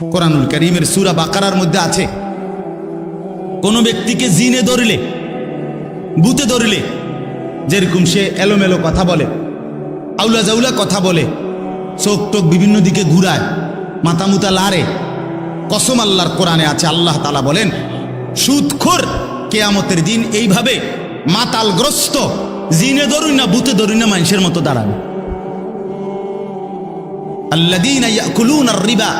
কোরআনুল কারীমের সূরা বাকারার মধ্যে আছে, কোন ব্যক্তিকে জিনে ধরলে, ভূতে ধরলে, যেরকম সে এলোমেলো কথা বলে, আউলা জাউলা কথা বলে, চোখ টোক বিভিন্ন দিকে ঘুরায়, মাথা মুতা লাড়ে, কসম আল্লাহর কোরআনে আছে, আল্লাহ তাআলা বলেন সুদখোর কিয়ামতের দিন এইভাবে মাতালগ্রস্ত জিনে ধরুন না ভূতে ধরুন না মানুষের মতো দাঁড়াবে। আল্লাযীনা ইয়াকুলুনা আর-রিবা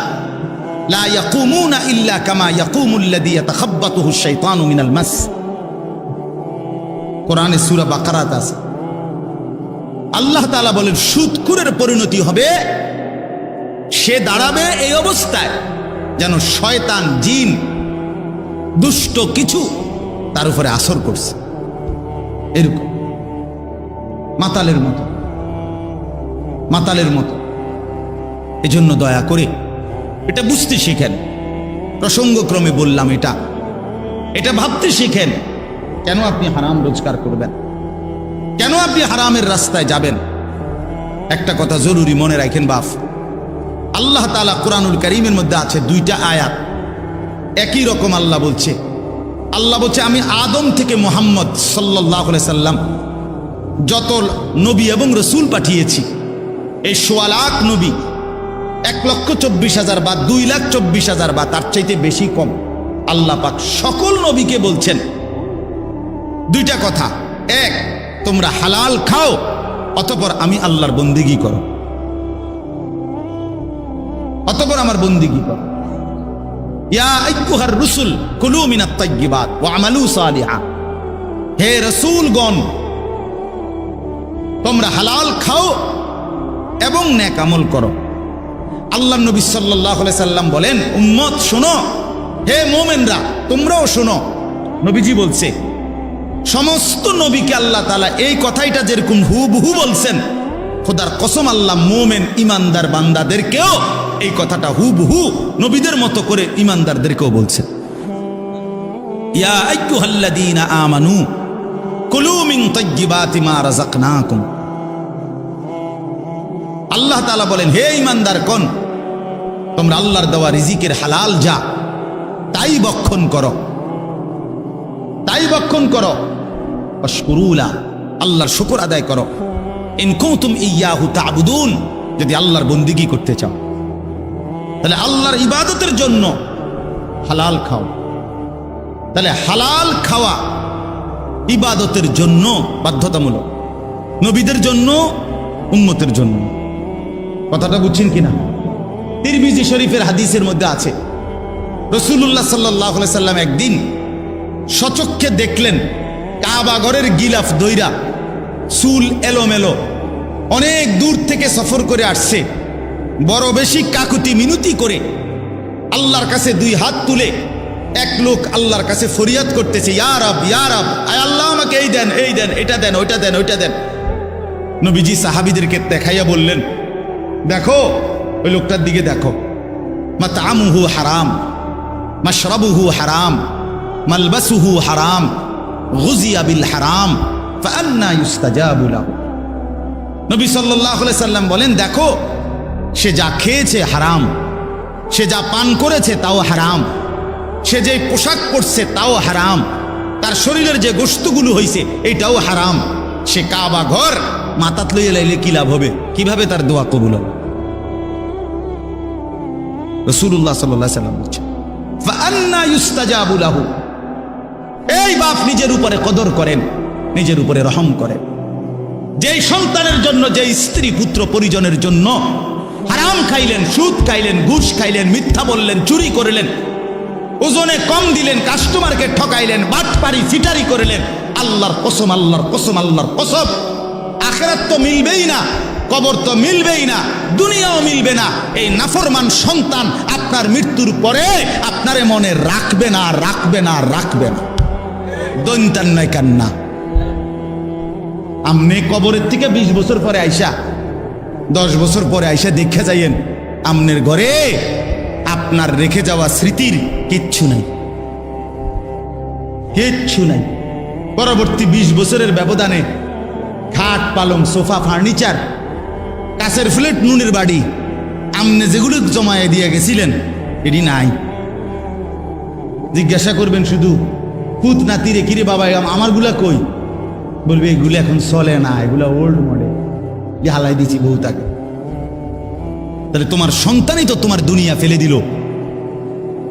লা ইয়াকুমুনা ইল্লা কামা ইয়াকুমুল্লাযী ইয়াতাখাব্বাতুহু আশ-শাইতানু মিনাল মাস। কোরআনে সূরা বাকারাতে আছে, আল্লাহ তাআলা বলেন সুদখোরের পরিণতি হবে, সে দাঁড়াবে এই অবস্থায় যেন শয়তান জিন দুষ্ট কিছু তার উপরে আসর করছে, এরকম মাতালের মতো, মাতালের মতো। এজন্য দয়া করে এটা বুঝতে শিখেন, প্রসঙ্গক্রমে বললাম এটা ভাবতে শিখেন। কেন আপনি হারাম রোজগার করবেন? কেন আপনি হারামের রাস্তায় যাবেন? একটা কথা জরুরি মনে রাখেন বাপ, আল্লাহ তাআলা কোরআনুল কারীমের মধ্যে আছে দুইটা আয়াত, একই রকম আল্লাহ বলছে আমি আদম থেকে মুহাম্মদ সাল্লাল্লাহু আলাইহি সাল্লাম যত নবী এবং রসুল পাঠিয়েছি, এই ১৬ লাখ নবী ১,২৪,০০০ বা ২,২৪,০০০ বা তার চাইতে বেশি কম, আল্লাহ পাক সকল নবীকে বলছেন দুইটা কথা। এক, তোমরা হালাল খাও, অতঃপর আমি আল্লাহর বন্দেগী করো, অতঃপর আমার বন্দেগী করো। ইয়া আইয়ুহার রুসুল কুলু মিনাত তাইয়্যিবাত ওয়া আমালু সালিহা, হে রাসূলগণ তোমরা হালাল খাও এবং নেক আমল করো। আল্লাহর নবী সাল্লাল্লাহু আলাইহি সাল্লাম বলেন উম্মত শোনো, হে মুমিনরা তোমরাও শোনো। নবীজি বলছে সমস্ত নবীকে আল্লাহ তাআলা এই কথাইটা যেরকম হুবহু বলছেন, খোদার কসম আল্লাহ মুমিন ইমানদার বান্দাদেরকেও এই কথাটা হুবহু নবীদের মতো করে ইমানদারদেরকেও বলছেন। ইয়া আইয়ুহাল্লাযীনা আমানু কুলু মিন তাইয়্যিবাতি মা রাযাকনাকুম। আল্লাহ তাআলা বলেন হে ইমানদারগণ, তোমরা আল্লাহর দেওয়া রিজিকের হালাল যা তাই ভক্ষণ করো, তাই ভক্ষণ করো। ওয়াশকুরুলা, আল্লাহর শুকর আদায় করো। ইন কুনতুম ইয়াহু তা'বুদুন, যদি আল্লাহর বন্দেগী করতে চাও তাহলে আল্লাহর ইবাদতের জন্য হালাল খাও। তাহলে হালাল খাওয়া ইবাদতের জন্য বাধ্যতামূলক, নবীদের জন্য, উম্মতের জন্য। কথাটা বুঝছেন কিনা? তিরমিজি শরীফের হাদিসের মধ্যে আছে রাসূলুল্লাহ সাল্লাল্লাহু আলাইহি সাল্লাম একদিন সচক্ষে দেখলেন কাবা ঘরের গিলাফ দইরা, চুল এলোমেলো, অনেক দূর থেকে সফর করে আসছে, বড় বেশি কাকুতি মিনতি করে আল্লাহর কাছে দুই হাত তুলে এক লোক আল্লাহর কাছে ফরিয়াদ করতেছে, ইয়া রব, ইয়া রব, আয় আল্লাহ আমাকে এই দেন, এই দেন, এটা দেন, ওইটা দেন, ওইটা দেন। নবীজি সাহাবীদেরকে দেখাইয়া বললেন দেখো ওই লোকটার দিকে দেখো, মাতআমুহু হারাম, মাশরাবুহু হারাম, মালবাসুহু হারাম, গুযিয়া বিল হারাম, ফাআন্না ইউস্তাজাবু লাহু। নবী সাল্লাল্লাহু আলাইহি সাল্লাম বলেন দেখো সে যা খেয়েছে হারাম, সে যা পান করেছে তাও হারাম, সে যে পোশাক পরছে তাও হারাম, তার শরীরের যে গোশতগুলো হয়েছে এটাও হারাম। সে কাবা ঘর মাথাত লইয়া লাইলে কি লাভ হবে? কিভাবে তার দোয়া কবুল হবে? রাসূলুল্লাহ সাল্লাল্লাহু আলাইহি সাল্লাম বলেছেন ফাআন্না ইউস্তাজাবু লাহু। এই বাপ নিজের উপরে কদর করেন, নিজের উপরে রহম করেন। যেই সন্তানের জন্য, যেই স্ত্রী পুত্র পরিজনের জন্য হারাম খাইলেন, সুদ খাইলেন, ঘুষ খাইলেন, মিথ্যা বললেন, চুরি করলেন, ওজনে কম দিলেন, কাস্টমারকে ঠকাইলেন, বাটপারি ফিটারি করলেন, আল্লাহর কসম, আল্লাহর কসম, আল্লাহর কসম, আখিরাত তো মিলবেই না, কবর তো মিলবেই না, দুনিয়াও মিলবে না। এই নাফরমান সন্তান আপনার মৃত্যুর পরে আপনারে মনে রাখবে না, রাখবে না, রাখবে না। দৈন্তান নয় কান্না। আমনে কবরের থেকে ২০ বছর পরে আইসা, ১০ বছর পরে আইসা দেখে যাইয়েন আমনের ঘরে আপনার রেখে যাওয়া স্মৃতির কিচ্ছু নাই, কিচ্ছু নাই। পরবর্তী ২০ বছরের ব্যবধানে খাট, পালং, সোফা, ফার্নিচার, কাছের ফ্ল্যাট, নুনের বাড়ি, আমনে যেগুলো জমায়ে দিয়ে গেছিলেন এটি নাই। জিজ্ঞাসা করবেন শুধু পুত নাতিরে, কিরে বাবা আমারগুলা কই, বলবে এগুলো এখন চলে না, এগুলা ওল্ড মডেল, হালাই দিছি বউ তাকে। তাহলে তোমার সন্তানই তো তোমার দুনিয়া ফেলে দিল,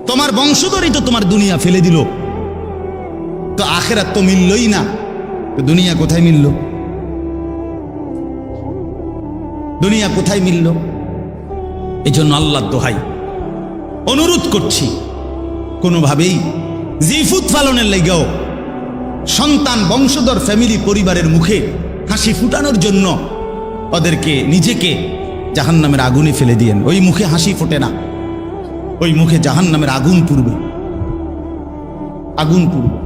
তোমার বংশধরই তো তোমার দুনিয়া ফেলে দিল, তো আখেরাত তো মিললই না, তো দুনিয়া কোথায় মিলল? দুনিয়া কোথায় মিলল? এই জন্য আল্লাহর দোহাই অনুরোধ করছি, কোনোভাবেই জিফুত পালনের লেগেও সন্তান বংশধর ফ্যামিলি পরিবারের মুখে হাসি ফুটানোর জন্য ওদেরকে নিজেকে জাহান্নামের আগুনে ফেলে দিয়েন। ওই মুখে হাসি ফোটে না, ওই মুখে জাহান্নামের আগুন পুড়বে, আগুন পুড়বে।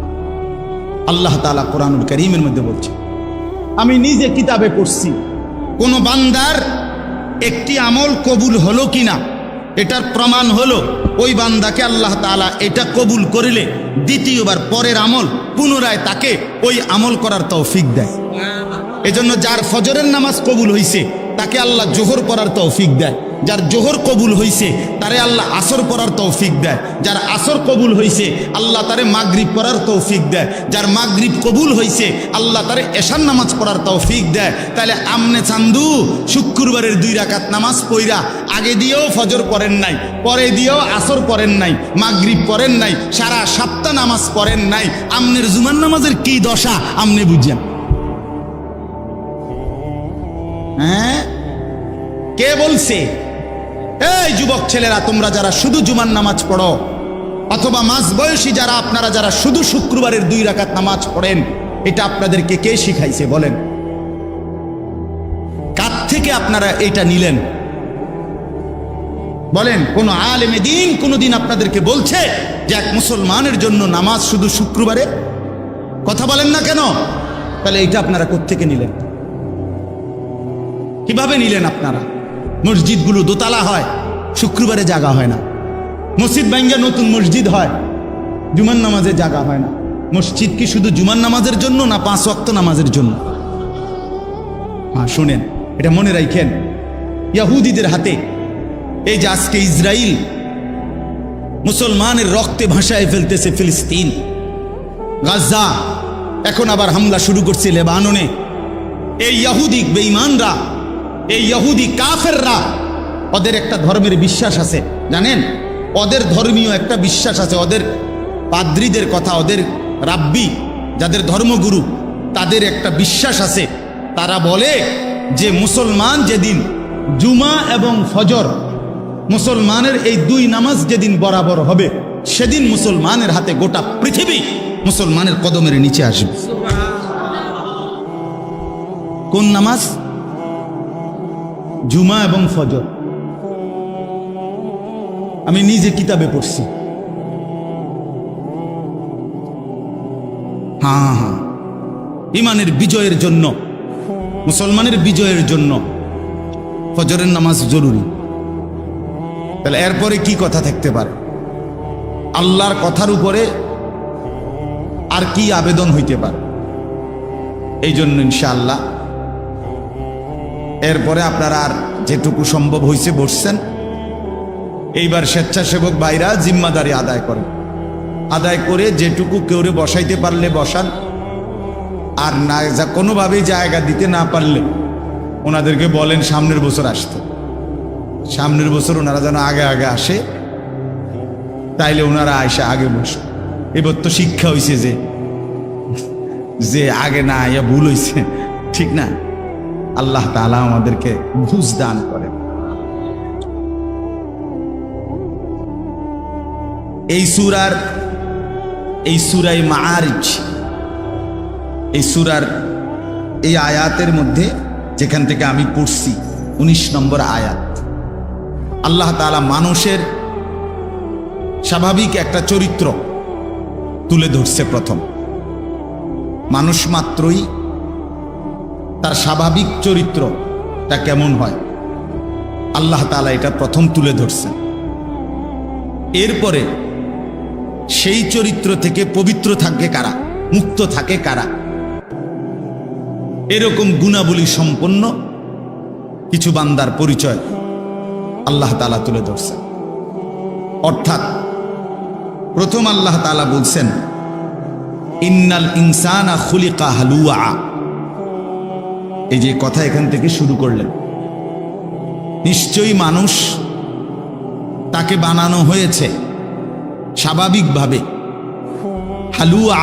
আল্লাহ তাআলা কোরআনুল কারীমের মধ্যে বলছে, আমি নিজে কিতাবে পড়ছি, কোন বান্দার একটি আমল কবুল হলো কিনা এটার প্রমাণ হলো ওই বান্দাকে আল্লাহ তাআলা এটা কবুল করিলে দ্বিতীয়বার পরের আমল পুনরায় তাকে ওই আমল করার তৌফিক দেয়। এজন্য যার ফজরের নামাজ কবুল হইছে তাকে আল্লাহ জোহর পড়ার তৌফিক দেয়, যার জোহর কবুল হইছে তারে আল্লাহ আসর পড়ার তৌফিক দেয়, যার আসর কবুল হইছে আল্লাহ তারে মাগরিব পড়ার তৌফিক দেয়, যার মাগরিব কবুল হইছে আল্লাহ তারে এশার নামাজ পড়ার তৌফিক দেয়। তাহলে আমনে চান্দু শুক্রবারের 2 রাকাত নামাজ পইরা আগে দিয়েও ফজর পড়েন নাই, পরে দিয়েও আসর পড়েন নাই, মাগরিব পড়েন নাই, সারা সপ্তাহ নামাজ পড়েন নাই, আমনের জুমার নামাজের কি দশা আমনে বুঝেন? হ্যাঁ, কে বলছে? এই যুবক ছেলেরা, তোমরা যারা শুধু জুমার নামাজ পড়ো, অথবা মাঝ বয়সী যারা আপনারা যারা শুধু শুক্রবারের 2 রাকাত নামাজ পড়েন, এটা আপনাদেরকে কে শিখাইছে বলেন? কার থেকে আপনারা এটা নিলেন বলেন? কোন আলেমে দ্বীন কোনদিন আপনাদেরকে বলছে যে এক মুসলমানের জন্য নামাজ শুধু শুক্রবারে? কথা বলেন না কেন? তাহলে এটা আপনারা কোত্থেকে নিলেন? কিভাবে নিলেন আপনারা? মসজিদগুলো দোতলা হয়, শুক্রবারে জায়গা হয় না। মসজিদ ভাঙ্গা নতুন মসজিদ হয়, জুমার নামাজে জায়গা হয় না। মসজিদ কি শুধু জুমার নামাজের জন্য না 5 ওয়াক্ত নামাজের জন্য? হ্যাঁ, শুনেন, এটা মনে রাখেন। ইহুদিদের হাতে এই যে আজকে ইসরায়েল মুসলমানের রক্তে ভাসায় ফেলতেছে ফিলিস্তিন, গাজা, এখন আবার হামলা শুরু করছে লেবাননে। এই ইহুদি বেঈমানরা, এই ইহুদি কাফেররা, ওদের একটা ধর্মের বিশ্বাস আছে, জানেন? ওদের ধর্মীয় একটা বিশ্বাস আছে, ওদের পাদ্রীদের কথা, ওদের রাব্বি যাদের ধর্মগুরু তাদের একটা বিশ্বাস আছে। তারা বলে যে মুসলমান যেদিন জুমা এবং ফজর, মুসলমানের এই 2 নামাজ যেদিন বরাবর হবে, সেদিন মুসলমানের হাতে গোটা পৃথিবী মুসলমানের কদমের নিচে আসবে। কোন নামাজ? জুমা এবং ফজর। আমি নিজে কিতাবে পড়ছি। হ্যাঁ, ইমানের বিজয়ের জন্য, মুসলমানের বিজয়ের জন্য ফজরের নামাজ জরুরি। তাহলে এরপরে কি কথা থাকতে পারে? আল্লাহর কথার উপরে আর কি আবেদন হইতে পারে? এই জন্য ইনশাআল্লাহ এরপরে আপনারা আর যেটুকু সম্ভব হয়েছে বসছেন, এইবার স্বেচ্ছাসেবক ভাইরা জিম্মাদারি আদায় করেন, আদায় করে যেটুকু কেউরে বসাইতে পারলে বসান, আর না যা কোনোভাবেই জায়গা দিতে না পারলে ওনাদেরকে বলেন সামনের বছর আসতে। সামনের বছর ওনারা যেন আগে আগে আসে, তাইলে ওনারা আইসা আগে বসে। এবার তো শিক্ষা হয়েছে যে আগে না আইয়া ভুল হয়েছে, ঠিক না? আল্লাহ তাআলা আমাদেরকে বুঝ দান করেন। এই সূরায়ে মাআরিজ, এই সূরার এই আয়াতের মধ্যে যেখান থেকে আমি পড়ছি 19 নম্বর আয়াত, আল্লাহ তাআলা মানুষের স্বাভাবিক একটা চরিত্র তুলে ধরছে। প্রথম, মানুষ মাত্রই তার স্বাভাবিক চরিত্রটা কেমন হয় আল্লাহ তাআলা এটা প্রথম তুলে ধরছেন। এরপরে সেই চরিত্র থেকে পবিত্র থাকে কারা, মুক্ত থাকে কারা, এরকম গুণাবলী সম্পন্ন কিছু বান্দার পরিচয় আল্লাহ তাআলা তুলে ধরছেন। অর্থাৎ প্রথম আল্লাহ তাআলা বলছেন ইন্নাল ইনসানা খুলিকা হালুয়া। এই যে কথা এখান থেকে শুরু করলেন, নিশ্চয়ই মানুষ তাকে বানানো হয়েছে স্বাভাবিকভাবে হালুয়া।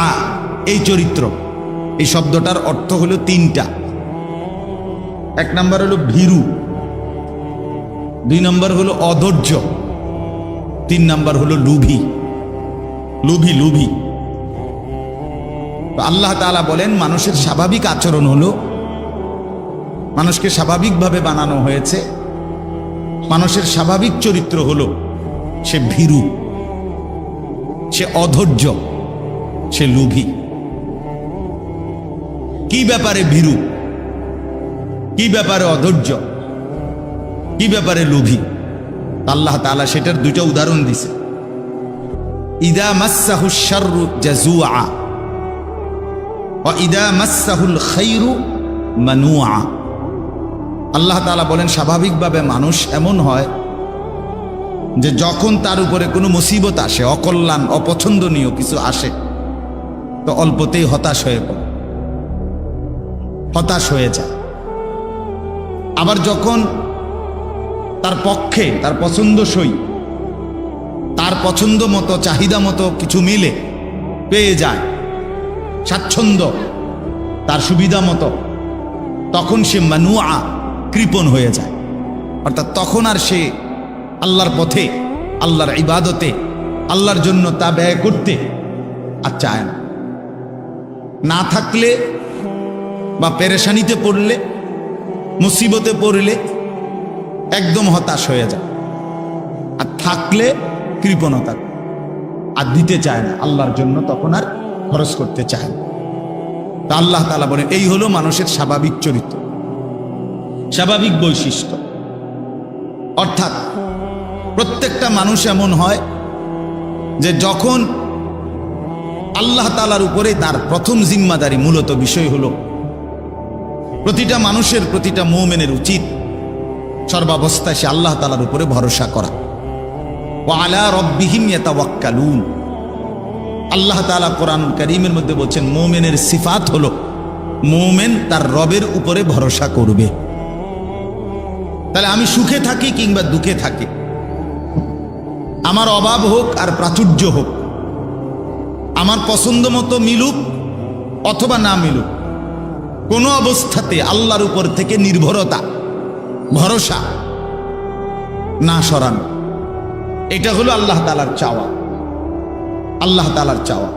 এই চরিত্র, এই শব্দটার অর্থ হলো তিনটা। এক নম্বর হলো ভীরু, দুই নম্বর হলো অধৈর্য, তিন নম্বর হলো লুভি। লুভি লুভি তো আল্লাহ তাআলা বলেন মানুষের স্বাভাবিক আচরণ হলো, মানুষকে স্বাভাবিকভাবে বানানো হয়েছে, মানুষের স্বাভাবিক চরিত্র হলো সে ভীরু, সে অধৈর্য, সে লুভি। কি ব্যাপারে ভীরু, কি ব্যাপারে অধৈর্য, কি ব্যাপারে লোভী? আল্লাহ তাআলা সেটার দুইটা উদাহরণ দিছে। ইদা মাসসাহুশ শাররু জাজুআ ওয়া ইদা মাসসাহুল খায়রু মানুআ। আল্লাহ তাআলা বলেন স্বাভাবিকভাবে মানুষ এমন হয় যে যখন তার উপরে কোনো মুসিবত আসে, অকল্যাণ অপছন্দনীয় কিছু আসে, তো অল্পতেই হতাশ হয়ে পড়ে, হতাশ হয়ে যায়। আবার যখন তার পক্ষে, তার পছন্দসই, তার পছন্দ মতো, চাহিদা মতো কিছু মিলে, পেয়ে যায়, স্বাচ্ছন্দ্য, তার সুবিধা মতো, তখন সে মানুআ, কৃপণ হয়ে যায়। অর্থাৎ তখন আর সে আল্লাহর পথে, আল্লাহর ইবাদতে, আল্লাহর জন্য তা ব্যয় করতে আর চায় না। না থাকলে বা পেরেশানিতে পড়লে, মুসিবতে পড়লে একদম হতাশ হয়ে যায়, আর থাকলে কৃপণতা, আর দিতে চায় না আল্লাহর জন্য, তখন আর খরচ করতে চায় না। তা আল্লাহ তাআলা বলেন এই হলো মানুষের স্বাভাবিক চরিত্র, স্বাভাবিক বৈশিষ্ট্য। অর্থাৎ প্রত্যেকটা মানুষ এমন হয় যে যখন আল্লাহ তাআলার উপরে তার প্রথম জিম্মাদারি, মূলত বিষয় হলো প্রতিটা মানুষের, প্রতিটা মুমিনের উচিত সর্বাবস্থায় সে আল্লাহ তাআলার উপরে ভরসা করা। ওয়া আলা রাব্বিহিম ইয়াতাওয়াক্কালুন। আল্লাহ তাআলা কোরআনুল কারীমের মধ্যে বলছেন মুমিনের সিফাত হলো মুমিন তার রবের উপরে ভরসা করবে। তাহলে আমি সুখে থাকি কিংবা দুঃখে থাকি, আমার অভাব হোক আর প্রাচুর্য হোক, আমার পছন্দ মতো মিলুক অথবা না মিলুক, কোনো অবস্থাতে আল্লাহর উপর থেকে নির্ভরতা, ভরসা না সরানো, এটা হলো আল্লাহ তাআলার চাওয়া। আল্লাহ তাআলার চাওয়া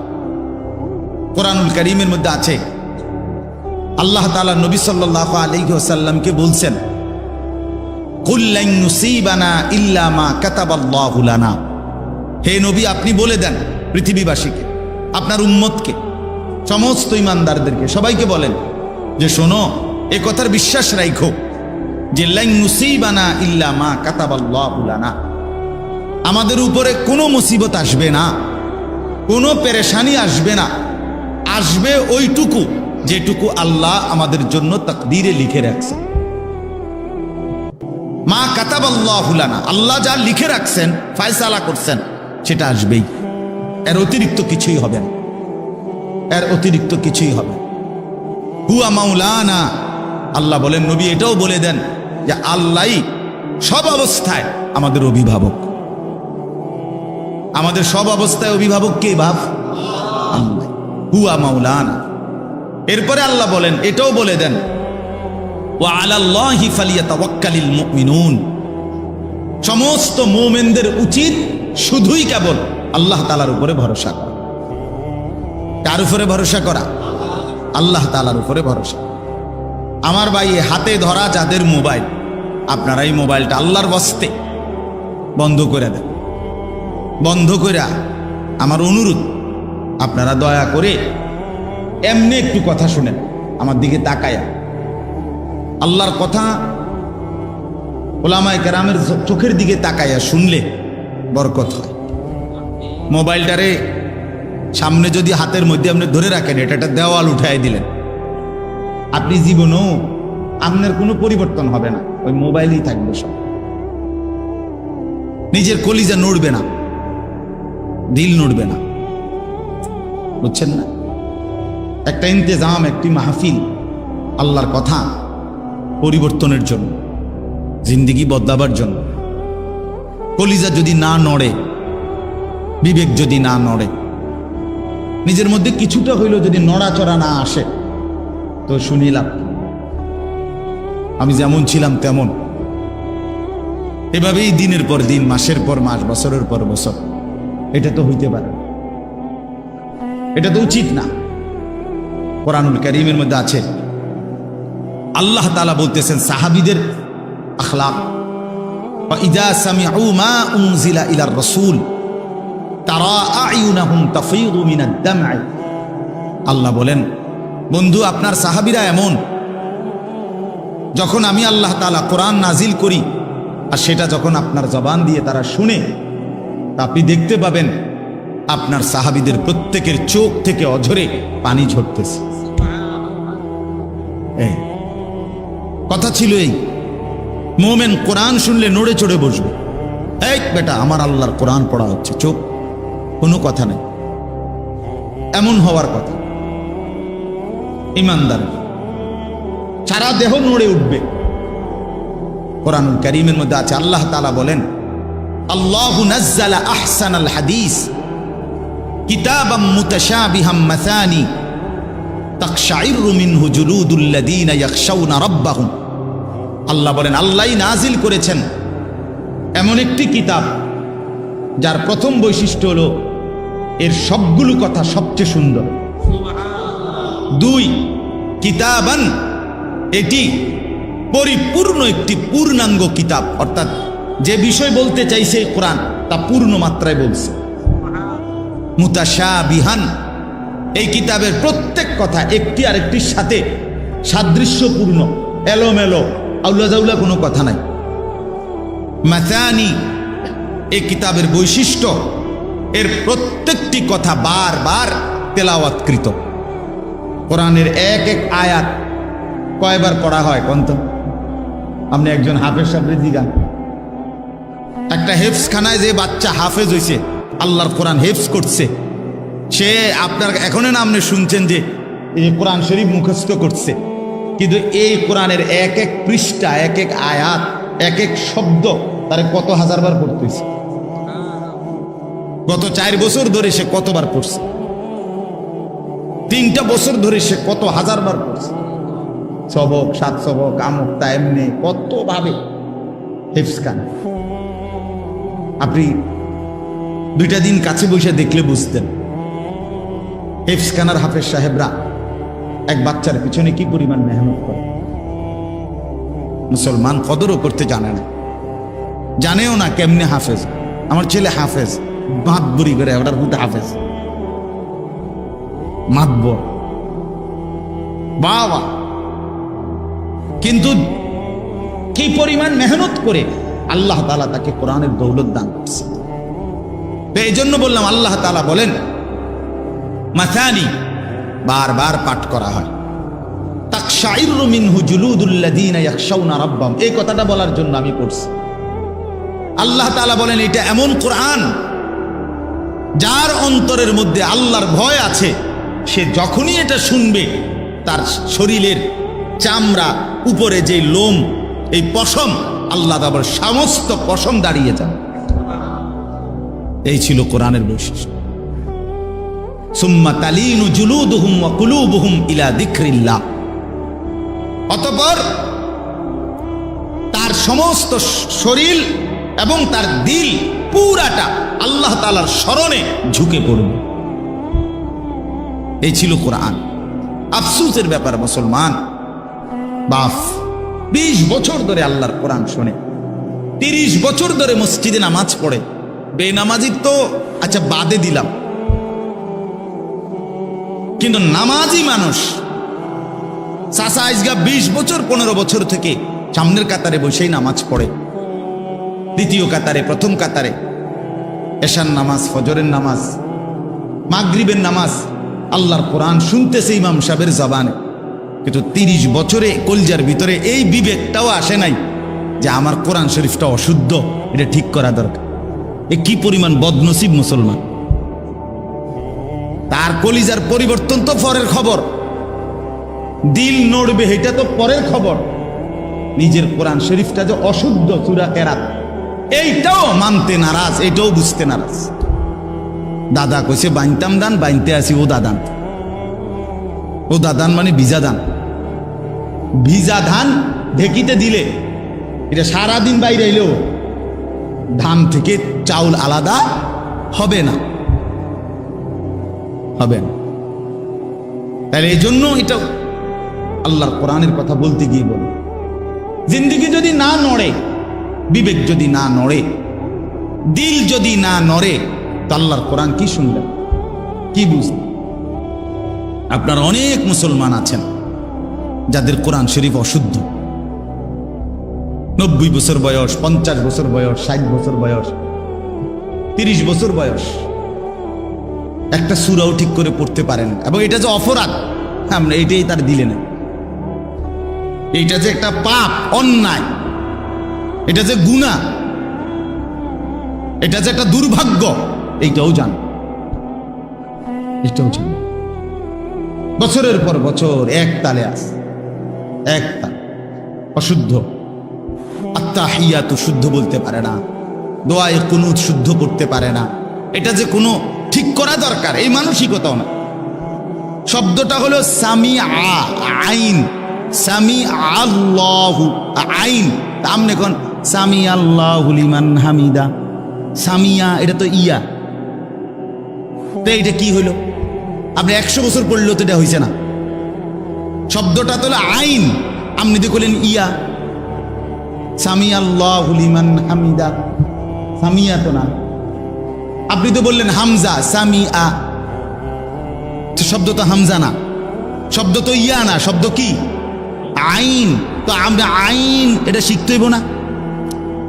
কোরআনুল কারীমের মধ্যে আছে। আল্লাহ তাআলা নবী সাল্লাল্লাহু আলাইহি ওয়াসাল্লামকে বলছেন কুল লান নুসিবানা ইল্লা মা কাতাবাল্লাহু লানা। হে নবী, আপনি বলে দেন পৃথিবীবাসীকে, আপনার উম্মতকে, সমস্ত ঈমানদারদেরকে, সবাইকে বলেন যে শোনো, এ কথার বিশ্বাস রাখো যে লান নুসিবানা ইল্লা মা কাতাবাল্লাহু লানা, আমাদের উপরে কোনো মুসিবত আসবে না, কোনো পেরেশানি আসবে না, আসবে ওইটুকু যেটুকু আল্লাহ আমাদের জন্য তাকদীরে লিখে রাখছেন। মা কাতাবাল্লাহু লানা, আল্লাহ যা লিখে রাখছেন, ফয়সালা করছেন, সেটা আসবেই। এর অতিরিক্ত কিছুই হবে না, এর অতিরিক্ত কিছুই হবে। হুয়া মাওলানা, আল্লাহ বলেন নবী এটাও বলে দেন যে আল্লাহই সব অবস্থায় আমাদের অভিভাবক। আমাদের সব অবস্থায় অভিভাবক কে বাপ? আল্লাহ। হুয়া মাওলানা। এরপরে আল্লাহ বলেন, এটাও বলে দেন ওয়া আলাল্লাহি ফালিয়াতাওয়াক্কালিল মুমিনুন, সমস্ত মুমিনদের উচিত শুধুই কেবল আল্লাহ তাআলার উপরে ভরসা করা। কার উপরে ভরসা করা? আল্লাহ তাআলার উপরে ভরসা। আমার ভাই, হাতে ধরা যাদের মোবাইল, আপনারা এই মোবাইলটা আল্লাহর ওয়াস্তে বন্ধ করে দেন। বন্ধ করে আমার অনুরোধ, আপনারা দয়া করে এমনি একটু কথা শুনেন, আমার দিকে তাকায়া। আল্লাহর কথা উলামায়ে কেরামের চোখের দিকে তাকায়া শুনলে বরকত হয়। মোবাইলটারে সামনে যদি হাতের মধ্যে আপনি ধরে রাখেন, এটা একটা দেওয়াল উঠাই দিলেন, আপনি জীবনেও আপনার কোনো পরিবর্তন হবে না, ওই মোবাইলই থাকবে সব। নিজের কলিজা নড়বে না, দিল নড়বে না, বুঝছেন না? একটা ইন্তেজাম, একটি মাহফিল আল্লাহর কথা পরিবর্তনের জন্য, জিন্দিগি বদলাবার জন্য। কলিজা যদি না নড়ে, বিবেক যদি না নড়ে, নিজের মধ্যে কিছুটা হইল যদি নড়াচড়া না আসে, তো শুনিলাম আমি যেমন ছিলাম তেমন, এভাবেই দিনের পর দিন, মাসের পর মাস, বছরের পর বছর। এটা তো হইতে পারে, এটা তো উচিত না। কোরআনুল কারীমের মধ্যে আছে, আল্লাহ তাআলা বলতেছেন সাহাবীদের আখলাক, ইযা সামিউ মা উনজিলা ইলার রাসূল তারা আয়ুনাহুম তাফীদু মিনাদ দাম'i। আল্লাহ বলেন, বন্ধু আপনার সাহাবীরা এমন, যখন আমি আল্লাহ তাআলা কোরআন নাজিল করি আর সেটা যখন আপনার জবান দিয়ে তারা শুনে, আপনি দেখতে পাবেন আপনার সাহাবীদের প্রত্যেকের চোখ থেকে অঝরে পানি ঝরতেছে। এই কথা ছিল, এই মোমেন কোরআন শুনলে নড়ে চড়ে বসবে। এই বেটা, আমার আল্লাহর কোরআন পড়া হচ্ছে, চুপ, কোনো কথা নেই। এমন হওয়ার কথা। ইমানদার সারা দেহ নড়ে উঠবে। কোরআনুল কারীমের মধ্যে আছে, আল্লাহ তাআলা বলেন, আল্লাহু নাজ্জালা আহসানাল হাদিস কিতাবাম মুতাশাবিহাম মাসানি তাকশাইরু মিনহু জুলুদুল লাযীনা ইয়াখশাউনা রাব্বাহুম। আল্লাহ বলেন, আল্লাহই নাজিল করেছেন এমন একটি কিতাব যার প্রথম বৈশিষ্ট্য হলো এর সবগুলো কথা সবচেয়ে সুন্দর। দুই, কিতাবান, এটি পরিপূর্ণ একটি পূর্ণাঙ্গ কিতাব, অর্থাৎ যে বিষয় বলতে চাইছে কোরআন তা পূর্ণ মাত্রায় বলছে। মুতাশাবিহান, এই কিতাবের প্রত্যেক কথা একটি আরেকটির সাথে সাদৃশ্যপূর্ণ, এলোমেলো, আউলা জাউলা কোনো কথা নাই। মাসানি, এই কিতাবের বৈশিষ্ট্য এর প্রত্যেকটি কথা বারবার তেলাওয়াতকৃত। কোরআনের এক এক আয়াত কয়বার পড়া হয় কন্ত? আপনি একজন হাফেজ সাহেবের দিগান, একটা হেফজখানায় যে বাচ্চা হাফেজ হয়েছে, আল্লাহর কোরআন হেফজ করছে, সে আপনার এখনো না আপনি শুনছেন যে এই কোরআন শরীফ মুখস্থ করছে, কিন্তু এই কোরআনের এক এক পৃষ্ঠা, এক এক আয়াত, এক এক শব্দ তারে কত হাজারবার পড়তেছে। গত 4 বছর ধরে সে কতবার পড়ছে, 3টা বছর ধরে সে কত হাজারবার পড়ছে। সবক, 7 সবক, আমক, তা এমনি কত ভাবে হেফজখান। আপনি 2টা দিন কাছে বসে দেখলে বুঝতেন হেফজখানার হাফেজ সাহেবরা এক বাচ্চার পিছনে কি পরিমাণ মেহনত করে। মুসলমান কদরও করতে জানে না, জানেও না কেমনে হাফেজ। আমার ছেলে হাফেজ, মাতবরি করে, ওটার হুতে হাফেজ, মাতবর, বাবা, কিন্তু কি পরিমাণ মেহনত করে আল্লাহ তাআলা তাকে কোরআনের দৌলত দান করছে। এই জন্য বললাম, আল্লাহ তাআলা বলেন মাসানি, বারবার পাঠ করা হয়। তাকশাইরু মিনহু জুলুদুল লাযীনা ইয়াখশাউনা রাব্বাহুম, এই কথাটা বলার জন্য আমি পড়ছি। আল্লাহ তাআলা বলেন, এটা এমন কোরআন যার অন্তরের মধ্যে আল্লাহর ভয় আছে, সে যখনই এটা শুনবে তার শরীরের চামড়া, উপরে যে লোম, এই পশম, আল্লাহ তাআলার সমস্ত পশম দাঁড়িয়ে যাবে। এই ছিল কোরআনের বৈশিষ্ট্য। সুম্মা তালিনু জুলুদুহুম ওয়া কুলুবুহুম ইলা যিকরিল্লাহ, অতঃপর তার সমস্ত শরীর এবং তার দিল পুরাটা আল্লাহ তাআলার স্মরণে ঝুঁকে পড়বে। এই ছিল কোরআন। আফসোসের ব্যাপার মুসলমান, বাপ 20 বছর ধরে আল্লাহর কোরআন শোনে, 30 বছর ধরে মসজিদে নামাজ পড়ে, বেনামাজি তো আচ্ছা বাদে দিলাম, কিন্তু নামাজি মানুষ চাচা আজগা 20 বছর 15 বছর থেকে সামনের কাতারে বসেই নামাজ পড়ে, দ্বিতীয় কাতারে, প্রথম কাতারে, এশার নামাজ, ফজরের নামাজ, মাগরিবের নামাজ, আল্লাহর কোরআন শুনতেছে ইমাম সাহেবের জবানে, কিন্তু 30 বছরে কলজার ভিতরে এই বিবেকটাও আসে নাই যে আমার কোরআন শরীফটা অশুদ্ধ, এটা ঠিক করা দরকার। এ কি পরিমাণ বদনসিব মুসলমান! তার কলিজার পরিবর্তন তো পরের খবর, দিল নড়বে এটা তো পরের খবর। নিজের কোরআন শরীফটা যে অশুদ্ধ সূরা কেরাত এইটাও মানতে নারাজ, এটাও বুঝতে নারাজ। দাদা কইছে বাইনতাম দান, বাইনতে আসি ও দাদান। ও দাদান মানে ভিজা ধান। ভিজা ধান ঢেকিতে দিলে এটা সারাদিন বাইরে এলেও ধান থেকে চাউল আলাদা হবে না, হবে না। তাহলে এই জন্য এটা আল্লাহর কোরআনের কথা বলতে গিয়ে বল, জিন্দিগি যদি না নড়ে, বিবেক যদি না নড়ে, দিল যদি না নড়ে, তো আল্লাহর কোরআন কি শুনলেন, কি বুঝলেন? আপনার অনেক মুসলমান আছেন যাদের কোরআন শরীফ অশুদ্ধ। 90 বছর বয়স, 50 বছর বয়স, 60 বছর বয়স, 30 বছর বয়স, একটা সূরাও ঠিক করে পড়তে পারেন। এবং এটা যে অপরাধ, আমরা এটাই তার দিলে না। এইটা যে একটা পাপ, অন্যায়, এটা যে গুনাহ, এটা যে একটা দুর্ভাগ্য, এইটাও জান, এটাও জান। বছরের পর বছর এক তালে আস, এক তাল অশুদ্ধ। আত্তাহিয়াতু শুদ্ধ বলতে পারে না, দোয়ায়ে কুনুত শুদ্ধ করতে পারে না। এটা যে কোনো ঠিক করা দরকার, এই মানসিকতাও না। শব্দটা হলো সামিআ, আইন, সামি আল্লাহু, আইন। আমনে কোন সামি আল্লাহু লিমান হামিদা, সামিয়া এটা তো ইয়া। তো এটা কি হলো? আপনি 100 বছর পড়লেও তো এটা হয়েছে না। শব্দটা তো হলো আইন, আপনি তো করলেন ইয়া। সামি আল্লাহু লিমান হামিদা, সামিয়া তো না। আপনি তো বললেন হামজা, সামিআ, শব্দ তো হামজা না, শব্দ তো ইয়া না, শব্দ কি? আইন। তো আমরা আইন এটা শিখতে হইব না?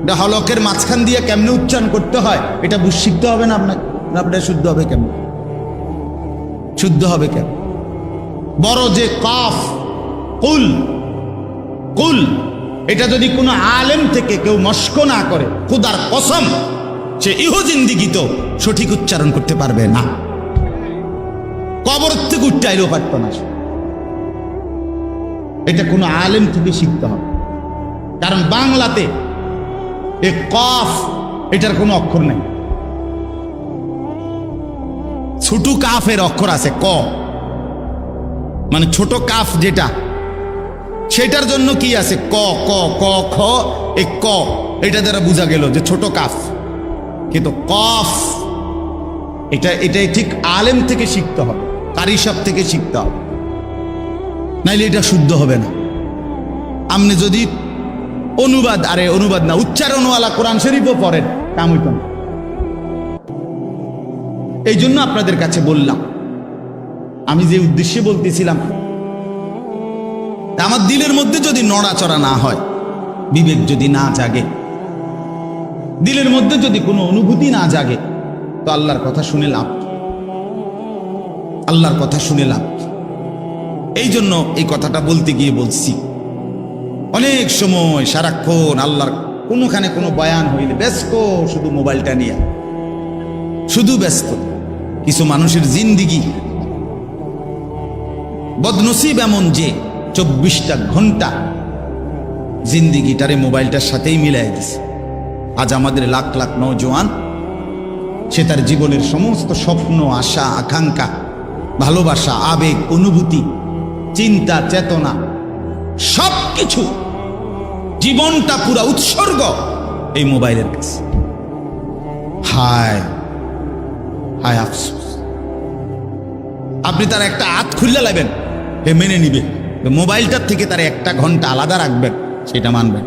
এটা হলকের মাঝখান দিয়ে কেমনে উচ্চারণ করতে হয় এটা শিখতে হবে না আপনাকে? আপনার শুদ্ধ হবে কেমন? শুদ্ধ হবে কেন? বড় যে কাফ, কুল, কুল, এটা যদি কোনো আলেম থেকে কেউ মস্ক না করে, খুদার কসম সে ইহ জিন্দিগি তো সঠিক উচ্চারণ করতে পারবে না। কবর থেকে উচ্চাইলেও পারত না। এটা কোনো আলেম থেকে শিখতে হবে। কারণ বাংলাতে এ কফ এটার কোনো অক্ষর নেই। ছোট কাফের অক্ষর আছে ক, মানে ছোট কাফ যেটা, সেটার জন্য কি আছে ক, ক, ক, খ, এ ক, এটা দ্বারা বোঝা গেল যে ছোট কাফ। কিন্তু কফ এটাই ঠিক আলেম থেকে শিখতে হবে, কারি সাহেব থেকে শিখতে হবে, নাইলে এটা শুদ্ধ হবে না। আপনি যদি অনুবাদ, আরে অনুবাদ না, উচ্চারণওয়ালা কোরআন শরীফও পড়েন, কাম হইত না। এই জন্য আপনাদের কাছে বললাম, আমি যে উদ্দেশ্যে বলতেছিলাম, আমার দিলের মধ্যে যদি নড়াচড়া না হয়, বিবেক যদি না জাগে, দিলের মধ্যে যদি কোনো অনুভূতি না জাগে, তো আল্লাহর কথা শুনে লাভ, আল্লাহর কথা শুনে লাভ। এই জন্য এই কথাটা বলতে গিয়ে বলছি, অনেক সময় সারাক্ষণ আল্লাহর কোনোখানে কোনো বয়ান হইলে ব্যস্ত, শুধু মোবাইলটা নিয়ে শুধু ব্যস্ত। কিছু মানুষের জিন্দিগি বদনসিব এমন যে 24টা ঘন্টা জিন্দিগিটারে মোবাইলটার সাথেই মিলাই দিছে। আজ আমাদের লাখ লাখ নওজোয়ান, সে তার জীবনের সমস্ত স্বপ্ন, আশা, আকাঙ্ক্ষা, ভালোবাসা, আবেগ, অনুভূতি, চিন্তা, চেতনা, সব কিছু, জীবনটা পুরা উৎসর্গ এই মোবাইলের কাছে। হায় হায় আফসোস। আপনি তার একটা হাত খুললে লাগবেন, হে মেনে নিবে, মোবাইলটার থেকে তার 1 ঘন্টা আলাদা রাখবেন, সেটা মানবেন।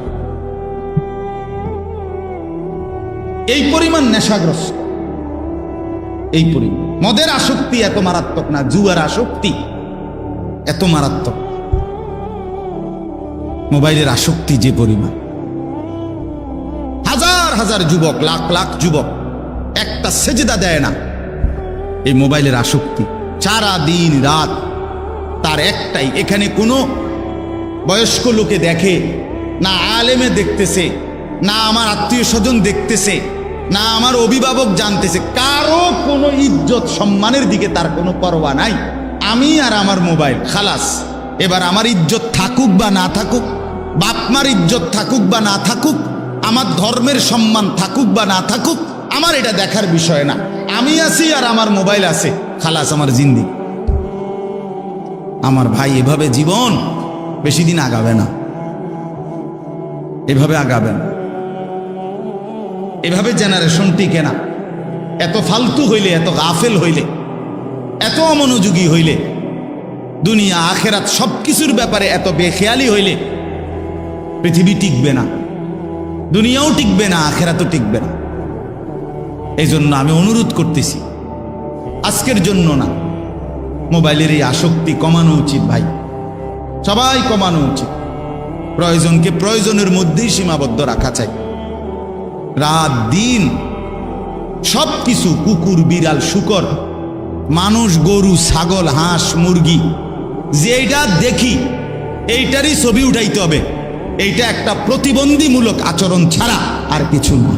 এই পরিমাণ নেশাগ্রস্ত, এই পরিমাণ। মদের আসক্তি এত মারাত্মক না, জুয়ার আসক্তি এত মারাত্মক। মোবাইলের আসক্তি যে পরিমাণ, হাজার হাজার যুবক, লাখ লাখ যুবক একটা সেজদা দেয় না, এই মোবাইলের আসক্তি। সারা দিন রাত তার একটাই, এখানে কোনো বয়স্ক লোকে দেখে না, আলেমে দেখতেছে না, আমার আত্মীয় স্বজন দেখতেছে, না আমার অভিভাবক জানতেছে, কারো কোনো ইজ্জত সম্মানের দিকে তার কোনো পরোয়া নাই। আমি আর আমার মোবাইল, খালাস। এবার আমার ইজ্জত থাকুক বা না থাকুক, বাপমার ইজ্জত থাকুক বা না থাকুক, আমার ধর্মের সম্মান থাকুক বা না থাকুক, আমার এটা দেখার বিষয় না। আমি আছি আর আমার মোবাইল আছে, খালাস, আমার জিন্দেগি। আমার ভাই, এভাবে জীবন বেশি দিন আগাবে না, এভাবে আগাবে না, এভাবে জেনারেশন টিকে না। এত ফালতু হইলে, এত গাফেল হইলে, এত অমনোযোগী হইলে, দুনিয়া আখেরাত সব কিছুর ব্যাপারে এত বেখেয়ালি হইলে পৃথিবী টিকবে না, দুনিয়াও টিকবে না, আখেরাতও টিকবে না। এই জন্য আমি অনুরোধ করতেছি, আজকের জন্য না, মোবাইলের এই আসক্তি কমানো উচিত ভাই, সবাই কমানো উচিত। প্রয়োজনকে প্রয়োজনের মধ্যেই সীমাবদ্ধ রাখা চাই। রাত দিন সব কিছু, কুকুর, বিড়াল, শূকর, মানুষ, গরু, ছাগল, হাঁস, মুরগি, যেটা দেখি এইটারই ছবি উঠাইতে হবে। এইটা একটা প্রতিবন্ধীমূলক আচরণ ছাড়া আর কিছু না।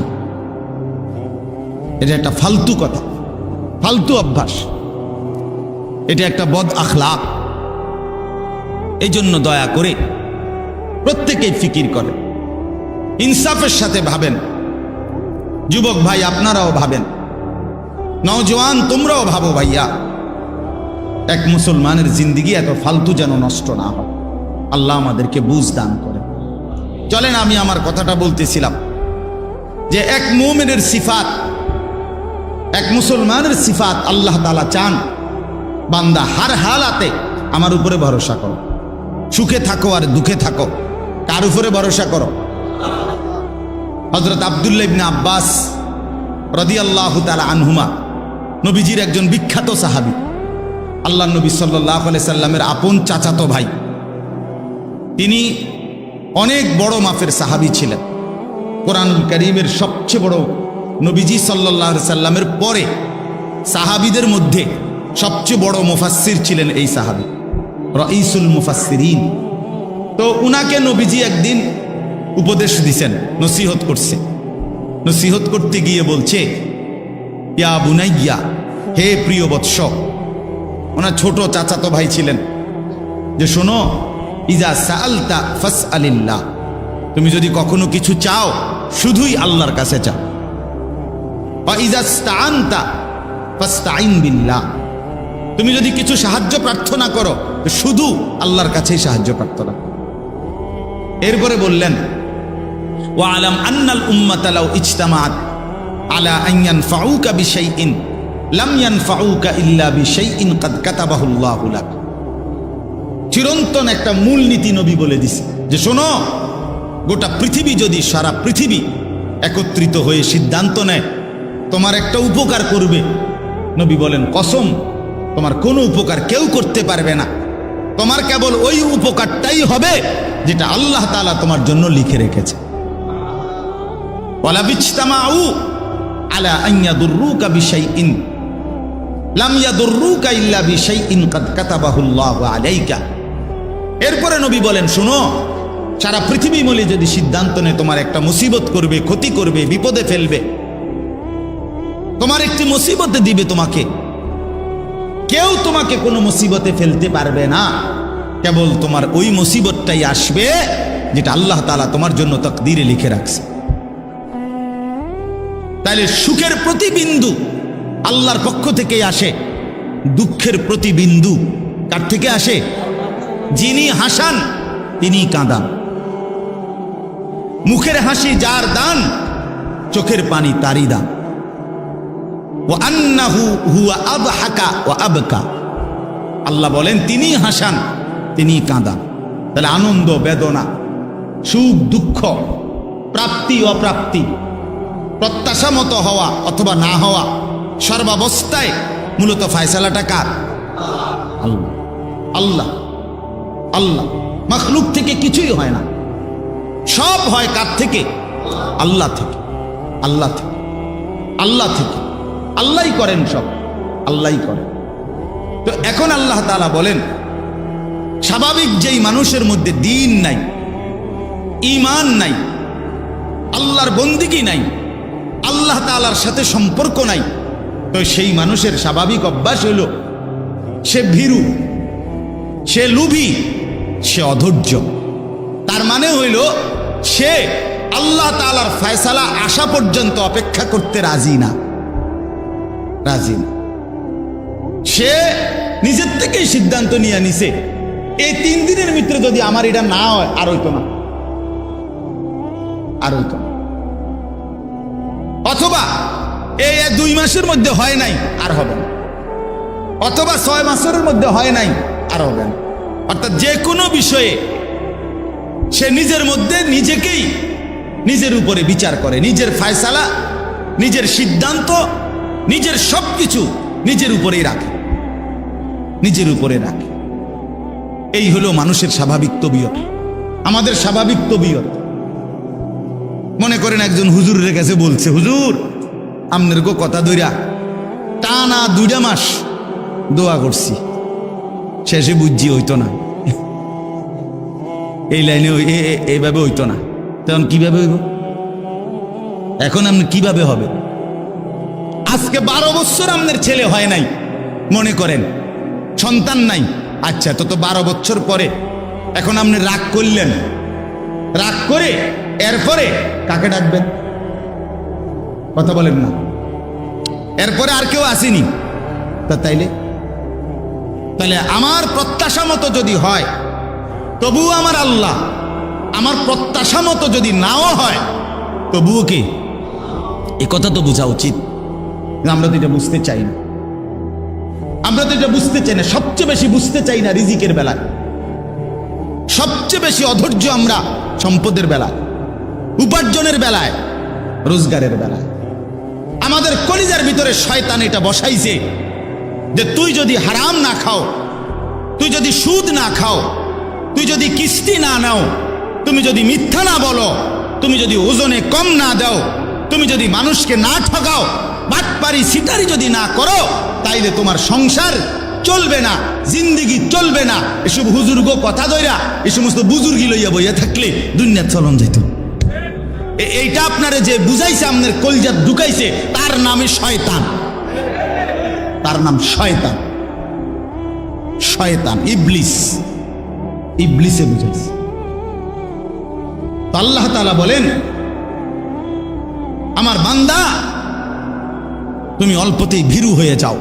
এটা একটা ফালতু কথা, ফালতু অভ্যাস, এটা একটা বদ আখলাক। এই জন্য দয়া করে প্রত্যেকেই ফিকির করে, ইনসাফের সাথে ভাবেন। যুবক ভাই আপনারাও ভাবেন, নওজওয়ান তোমরাও ভাবো ভাইয়া, এক মুসলমানের জিন্দেগি এত ফালতু যেন নষ্ট না হয়। আল্লাহ আমাদেরকে বুঝ দান করে। চলেন, আমি আমার কথাটা বলতেছিলাম যে এক মুমিনের সিফাত, এক মুসলমানের সিফাত, আল্লাহ তাআলা চান বান্দা হার হালাতে আমার উপরে ভরসা করো, সুখে থাকো আর দুঃখে থাকো, কার উপরে ভরসা করো? হযরত আব্দুল্লাহ ইবনে আব্বাস রাদিয়াল্লাহু তাআলা আনহুমা, নবীজির একজন বিখ্যাত সাহাবী, আল্লাহ নবী সাল্লাল্লাহু আলাইহি সাল্লামের আপন চাচাতো ভাই। তিনি অনেক বড় মাপের সাহাবী ছিলেন। কোরআন কারীমের সবচেয়ে বড়, নবীজি সাল্লাল্লাহু আলাইহি সাল্লামের পরে সাহাবীদের মধ্যে সবচেয়ে বড় মুফাসসির ছিলেন এই সাহাবী, রাইসুল মুফাসসিরিন। তো উনাকে নবীজি একদিন উপদেশ দিছেন, নসিহত করছে। নসিহত করতে গিয়ে বলছে, ইয়া বুনাইয়া, হে প্রিয় বৎস, ওনার ছোট চাচাতো ভাই ছিলেন, যে শোনো, ইজা সাআলতা ফাসআলিল্লাহ, তুমি যদি কখনো কিছু চাও শুধুই আল্লাহর কাছে চাও। ওয়া ইজা ইসতাআনতা ফাসতাইন বিল্লাহ, তুমি যদি কিছু সাহায্য প্রার্থনা করো তো শুধু আল্লাহর কাছেই সাহায্য প্রার্থনা করো। এরপরে বললেন, ওয়া আলাম আন্নাল উম্মাতা লাউ ইজতামাআত আলা আন ইয়ানফাউকা বিশাইইন লাম ইয়ানফাউকা ইল্লা বিশাইইন কাদ কাতাবাহুল্লাহু লাক। চিরন্তন একটা মূলনীতি নবী বলে দিছে যে শোনো, গোটা পৃথিবী যদি, সারা পৃথিবী একত্রিত হয়ে সিদ্ধান্ত নেয় তোমার একটা উপকার করবে, নবী বলেন কসম, তোমার কোনো উপকার কেউ করতে পারবে না, তোমার কেবল ওই উপকারটাই হবে যেটা আল্লাহ তাআলা তোমার জন্য লিখে রেখেছে। ওয়ালা বিজতামাউ আলা আন ইয়াদুররুকা বিশাইইন লাম ইয়াদুররুকা ইল্লা বিশাইইন কাদ কাতাবাহুল্লাহু আলাইকা। এরপরে নবী বলেন, শুনো, সারা পৃথিবী মিলে যদি সিদ্ধান্ত নেয় তোমার একটা মুসিবত করবে, ক্ষতি করবে, বিপদে ফেলবে, তোমার একটি মুসিবতে দিবে, তোমাকে কেউ তোমাকে কোনো মুসিবতে ফেলতে পারবে না, কেবল তোমার ওই মুসিবতটাই আসবে যেটা আল্লাহ তাআলা তোমার জন্য তাকদীরে লিখে রাখছে। তাহলে সুখের প্রতিবিন্দু আল্লাহর পক্ষ থেকে আসে, দুঃখের প্রতিবিন্দু কার থেকে আসে? যিনি হাসান তিনি কাঁদান। মুখের হাসি যার দান, চোখের পানি তারই দান। ওয়া আন্নাহু হুয়া আবহাকা ওয়া আবকা, আল্লাহ বলেন তিনি হাসান, তিনি কাঁদান। তাহলে আনন্দ বেদনা, সুখ দুঃখ, প্রাপ্তি অপ্রাপ্তি, প্রত্যাশা মতো হওয়া অথবা না হওয়া, সর্বাবস্থায় মূলত ফয়সালাটা কার? আল্লাহ। আল্লাহ আল্লাহ, মাখলুক থেকে কিছুই হয় না, সব হয় কার থেকে? আল্লাহ থেকে। আল্লাহ থেকে, আল্লাহ থেকে, আল্লাহই করেন সব, আল্লাহই করেন। তো এখন আল্লাহ তাআলা বলেন, স্বাভাবিক যেই মানুষের মধ্যে দ্বীন নাই, ঈমান নাই, আল্লাহর বন্দেগী নাই, আল্লাহ তাআলার সাথে সম্পর্ক নাই, তো সেই মানুষের স্বাভাবিক অভ্যাস হইল সে ভীরু, সে লোভী, সে অধৈর্য। তার মানে হইল সে আল্লাহ তাআলার ফয়সালা আসা পর্যন্ত অপেক্ষা করতে রাজি না। সে নিজের থেকেই সিদ্ধান্ত নিয়ে নিছে এই 3 দিনের ভিতরে যদি আমার এটা না হয় আর হইতো না। অথবা এই 2 মাসের মধ্যে হয় নাই আর হবে না, অথবা 6 মাসের মধ্যে হয় নাই আর হবে না। অর্থাৎ যে কোনো বিষয়ে সে নিজের মধ্যে নিজেকেই নিজের উপরে বিচার করে, নিজের ফয়সালা, নিজের সিদ্ধান্ত, নিজের সবকিছু নিজের উপরেই রাখে। এই হলো মানুষের স্বাভাবিক তবিয়ত, আমাদের স্বাভাবিক তবিয়ত। মনে করেন একজন হুজুরের কাছে বলছে, হুজুর আপনার কথা ধইরা টানা 2 মাস দোয়া করছি, শেষে বুঝছি হইতো না, এই লাইনে এইভাবে হইতো না, তখন কিভাবে হইব? এখন আপনি কিভাবে হবে? আজকে 12 বছর আপনার ছেলে হয় নাই, মনে করেন সন্তান নাই, আচ্ছা তো 12 বছর পরে এখন আপনি রাগ করলেন, রাগ করে এরপরে কাকে ডাকবেন? কথা বলেন না। এরপরে আর কেউ আসেনি, তাইলে আমার প্রত্যাশা মতো যদি হয় তবুও আমার আল্লাহ, আমার প্রত্যাশা মতো যদি নাও হয় তবুও কি? এ কথা তো বোঝা উচিত। আমরা তো এটা বুঝতে চাই না, সবচেয়ে বেশি বুঝতে চাই না রিজিকের বেলায়, সবচেয়ে বেশি অধৈর্য আমরা সম্পদের বেলায়, উপার্জনের বেলায়, রোজগারের বেলায়। আমাদের কলিজার ভিতরে শয়তান এটা বসাইছে যে তুই যদি হারাম না খাও, তুই যদি সুদ না খাও, তুই যদি কিস্তি না নাও, তুমি যদি মিথ্যা না বলো, তুমি যদি ওজনে কম না দাও, তুমি যদি মানুষকে না ঠকাও, বাটপারি সিটারি যদি না করো, তাইলে তোমার সংসার চলবে না, জিন্দেগি চলবে না। এসব হুজুর্গ কথা ধইরা এই সমস্ত বুজুর্গি লইয়া বইয়া থাকলে দুনিয়ার চলন যাইত। এইটা আপনারে যে বুঝাইছে, আপনার কলজাত ঢুকাইছে, তার নামে শয়তান, তার নাম শয়তান, ইবলিসে বুঝাইছে। তো আল্লাহ তাআলা বলেন, আমার বান্দা তুমি অল্পতেই ভীরু হয়ে যাও,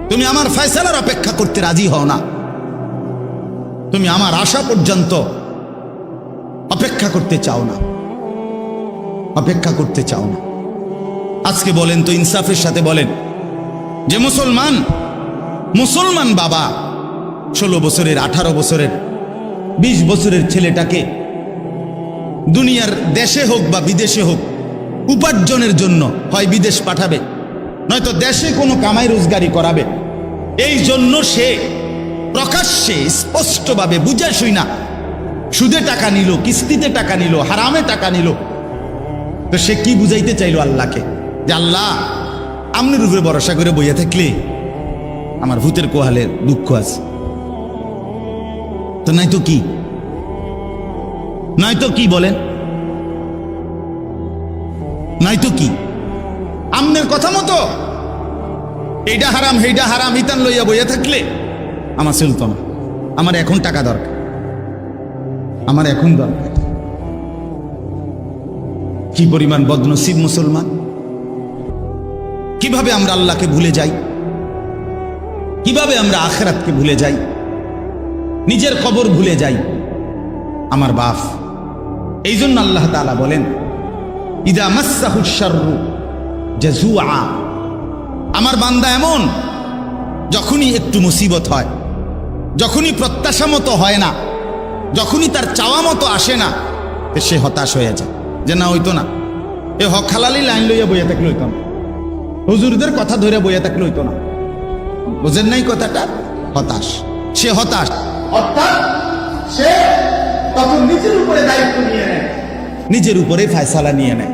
তুমি আমার ফয়সালার অপেক্ষা করতে রাজি হও না, তুমি আমার আশা পর্যন্ত অপেক্ষা করতে চাও না। আজকে বলেন তো, ইনসাফের সাথে বলেন যে মুসলমান বাবা 16 বছরের, 18 বছরের, 20 বছরের ছেলেটাকে দুনিয়ার দেশে হোক বা বিদেশে হোক উপার্জনের জন্য হয় বিদেশ পাঠাবে, নয়তো দেশে কোনো কামাই রোজগারি করাবে, এই জন্য সে প্রকাশ্যে স্পষ্টভাবে বুঝা শুই না সুদে টাকা নিল, কিস্তিতে টাকা নিল, হারামে টাকা নিল। তো সে কি বুঝাইতে চাইল আল্লাহকে? যে আল্লাহ আপনার উপরে ভরসা করে বইয়া থাকলে আমার ভূতের কোহালের দুঃখ আছে। তো নয়তো কি বলেন? নয়তো কি? আমনের কথা মতো এইটা হারাম সেইটা হারাম ইতান লইয়া বইয়া থাকলে আমার চলতো না। আমার এখন টাকা দরকার, আমার এখন দরকার। কি পরিমাণ বদনসিব মুসলমান! কিভাবে আমরা আল্লাহকে ভুলে যাই, কিভাবে আমরা আখিরাতকে ভুলে যাই, নিজের কবর ভুলে যাই। আমার বাপ, এই জন্য আল্লাহ তাআলা বলেন, ইদা মাসসাহুশ শাররু জাজুআ, আমার বান্দা এমন যখনই একটু মুসিবত হয়, যখনই প্রত্যাশা মতো হয় না, যখনই তার চাওয়া মতো আসে না, সে হতাশ হয়ে যায়। যে না হইতো না, এ হক হালালি লাইন লইয়া বইয়া থাকলে হইতো না, হুজুরদের কথা ধরে বইয়া থাকলে হইতো না। বুঝেন নাই কথাটা? হতাশ, সে হতাশ, অর্থাৎ সে তখন নিজের উপরে দায়িত্ব নিয়ে নেয়, নিজের উপরে ফয়সালা নিয়ে নেয়,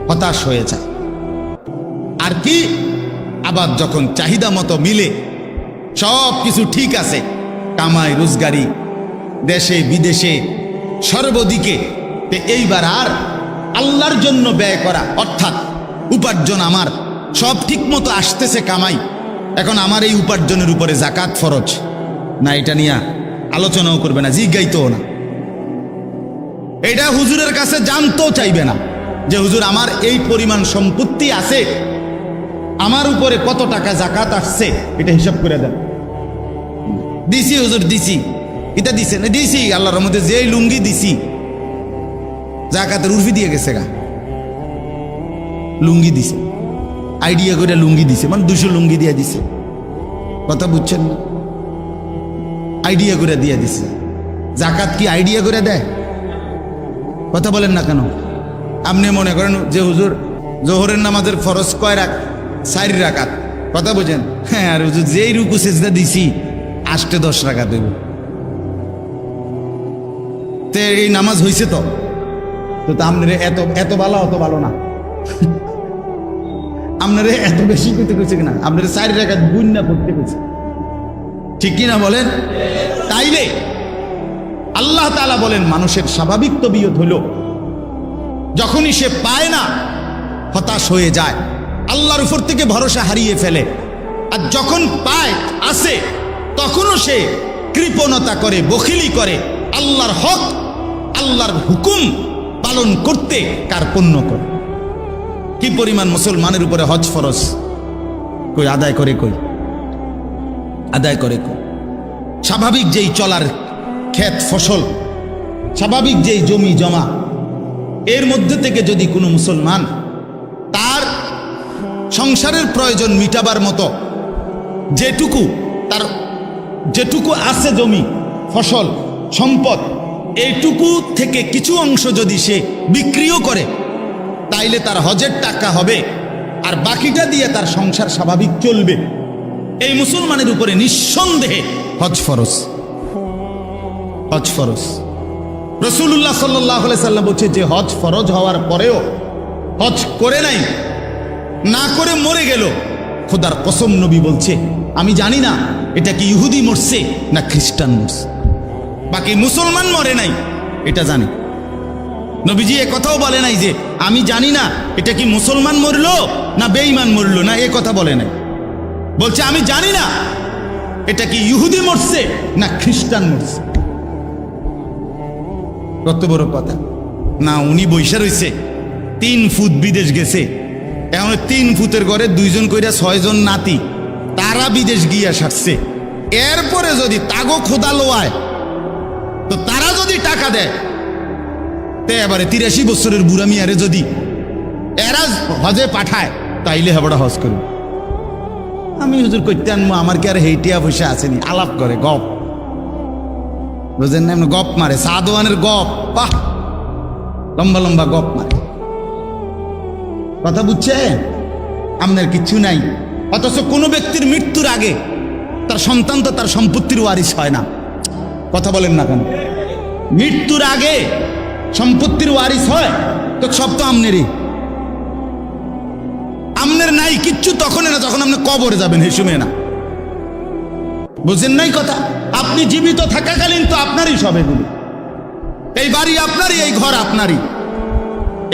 হতাশ হয়ে যায়। আর কি, আবার যখন চাহিদা মতো মিলে, সব কিছু ঠিক আছে, কামাই রোজগারি দেশে বিদেশে সর্বদিকে, এইবার আর আল্লাহর জন্য ব্যয় করা, অর্থাৎ উপার্জন আমার, সব ঠিক মতো আসতেছে কামাই, এখন আমার এই উপার্জনের উপরে জাকাত ফরজ না, এটা নিয়ে আলোচনাও করবে না, জিজ্ঞাইতেও না। এটা হুজুরের কাছে জানতেও চাইবে না যে হুজুর আমার এই পরিমাণ সম্পত্তি আছে, আমার উপরে কত টাকা জাকাত আসছে, এটা হিসাব করে দেন। দিছি হুজুর, দিছি। এটা দিছে না? দিছি, আল্লাহর রহমতে যেই লুঙ্গি দিছি জাকাতের উর্ফি দিয়ে গেছে গা, লুঙ্গি দিছে, আইডিয়া করে লুঙ্গি দিছে, মানে 200 লুঙ্গি দিয়ে দিছে। কথা বুঝছেন না? আইডিয়া করে দিয়ে দিছে। জাকাত কি আইডিয়া করে দেয়? কথা বলেন না কেন? আপনি মনে করেন যে হুজুর জোহরের নামাজের ফরজ কয় রাকাত? 4 রাকাত। কথা বুঝেন? হ্যাঁ, আর হুজুর যেই রুকু সেজদা দিছি 8-10 রাকাত দেব, তো এই নামাজ হয়েছে তো আপনার এত এত ভালো, অত ভালো না। আপনার এত বেশি করতে গেছে কিনা, আপনার 4 রাকাত গুণনা করতে গেছে, ঠিক কিনা বলেন? তাইলে আল্লাহ তাআলা বলেন মানুষের স্বাভাবিক তবিয়ত হলো যখনই সে পায় না হতাশ হয়ে যায়, আল্লাহর উপর থেকে ভরসা হারিয়ে ফেলে, আর যখন পায় আসে তখনও সে কৃপণতা করে, বখিলি করে, আল্লাহর হক, আল্লাহর হুকুম পালন করতে কার্পণ্য করে। কি পরিমাণ মুসলমানের উপরে হজ ফরজ, কই আদায় করে, কই আদায় করে, কই স্বাভাবিক যেই চলার ক্ষেত ফসল, স্বাভাবিক যেই জমি জমা, এর মধ্যে থেকে যদি কোনো মুসলমান তার সংসারের প্রয়োজন মিটাবার মতো যেটুকু আছে জমি ফসল সম্পদ, এইটুকু থেকে কিছু অংশ যদি সে বিক্রিও করে, তাইলে তার হজের টাকা হবে, আর বাকিটা দিয়ে তার সংসার স্বাভাবিক চলবে। এই মুসলমানের উপরে নিঃসন্দেহে হজ ফরজ, হজ ফরজ। রাসূলুল্লাহ সাল্লাল্লাহু আলাইহি সাল্লাম বলছে যে হজ ফরজ হওয়ার পরেও হজ করে নাই, না করে মরে গেল, খোদার কসম নবী বলছে আমি জানি না এটা কি ইহুদি মরছে না খ্রিস্টান মরছে, বাকি মুসলমান মরে নাই এটা জানি। নবীজি এ কথাও বলে নাই যে আমি জানি না এটা কি মুসলমান মরলো না বেঈমান মরলো, না এ কথা বলে নাই, বলছে আমি জানি না এটা কি ইহুদি মরছে না খ্রিস্টান মরছে। কত বড় কথা না! উনি বৈশা রইছে, 3 ফুট বিদেশ গেছে, এখন 3 ফুটের ঘরে 2 জন কইরা 6 জন নাতি, তারা বিদেশ গিয়া সারছে। এরপরে যদি তাগো খোদা লোয়ায়, তো তারা যদি টাকা দেয়, তে এবারে 83 বছরের বুড়া মিয়ারে যদি এরা হজে পাঠায়, তাইলে হেবড়া হজ করবে। আমি হুজুর করতে আনবো, আমার কি আর হেইটিয়া পয়সা আসেনি? আলাপ করে, গপ, বুঝেন না? গপ মারে, সাদওয়ানের গপ, বাহ, লম্বা লম্বা গপ মারে। কথা বুঝছেন? আপনার কিচ্ছু নাই, অথচ কোনো ব্যক্তির মৃত্যুর আগে তার সন্তান তো তার সম্পত্তির ওয়ারিস হয় না। কথা বলেন না কেন? মৃত্যুর আগে সম্পত্তির ওয়ারিস হয় তো সব তো আমনেরই, আমনের নাই কিচ্ছু তখন না যখন আপনি কবরে যাবেন, এই সময় না। বুঝেন নাই কথা? আপনি জীবিত থাকাকালীন তো আপনারই সব এগুলো, এই বাড়ি আপনারই, এই ঘর আপনারই,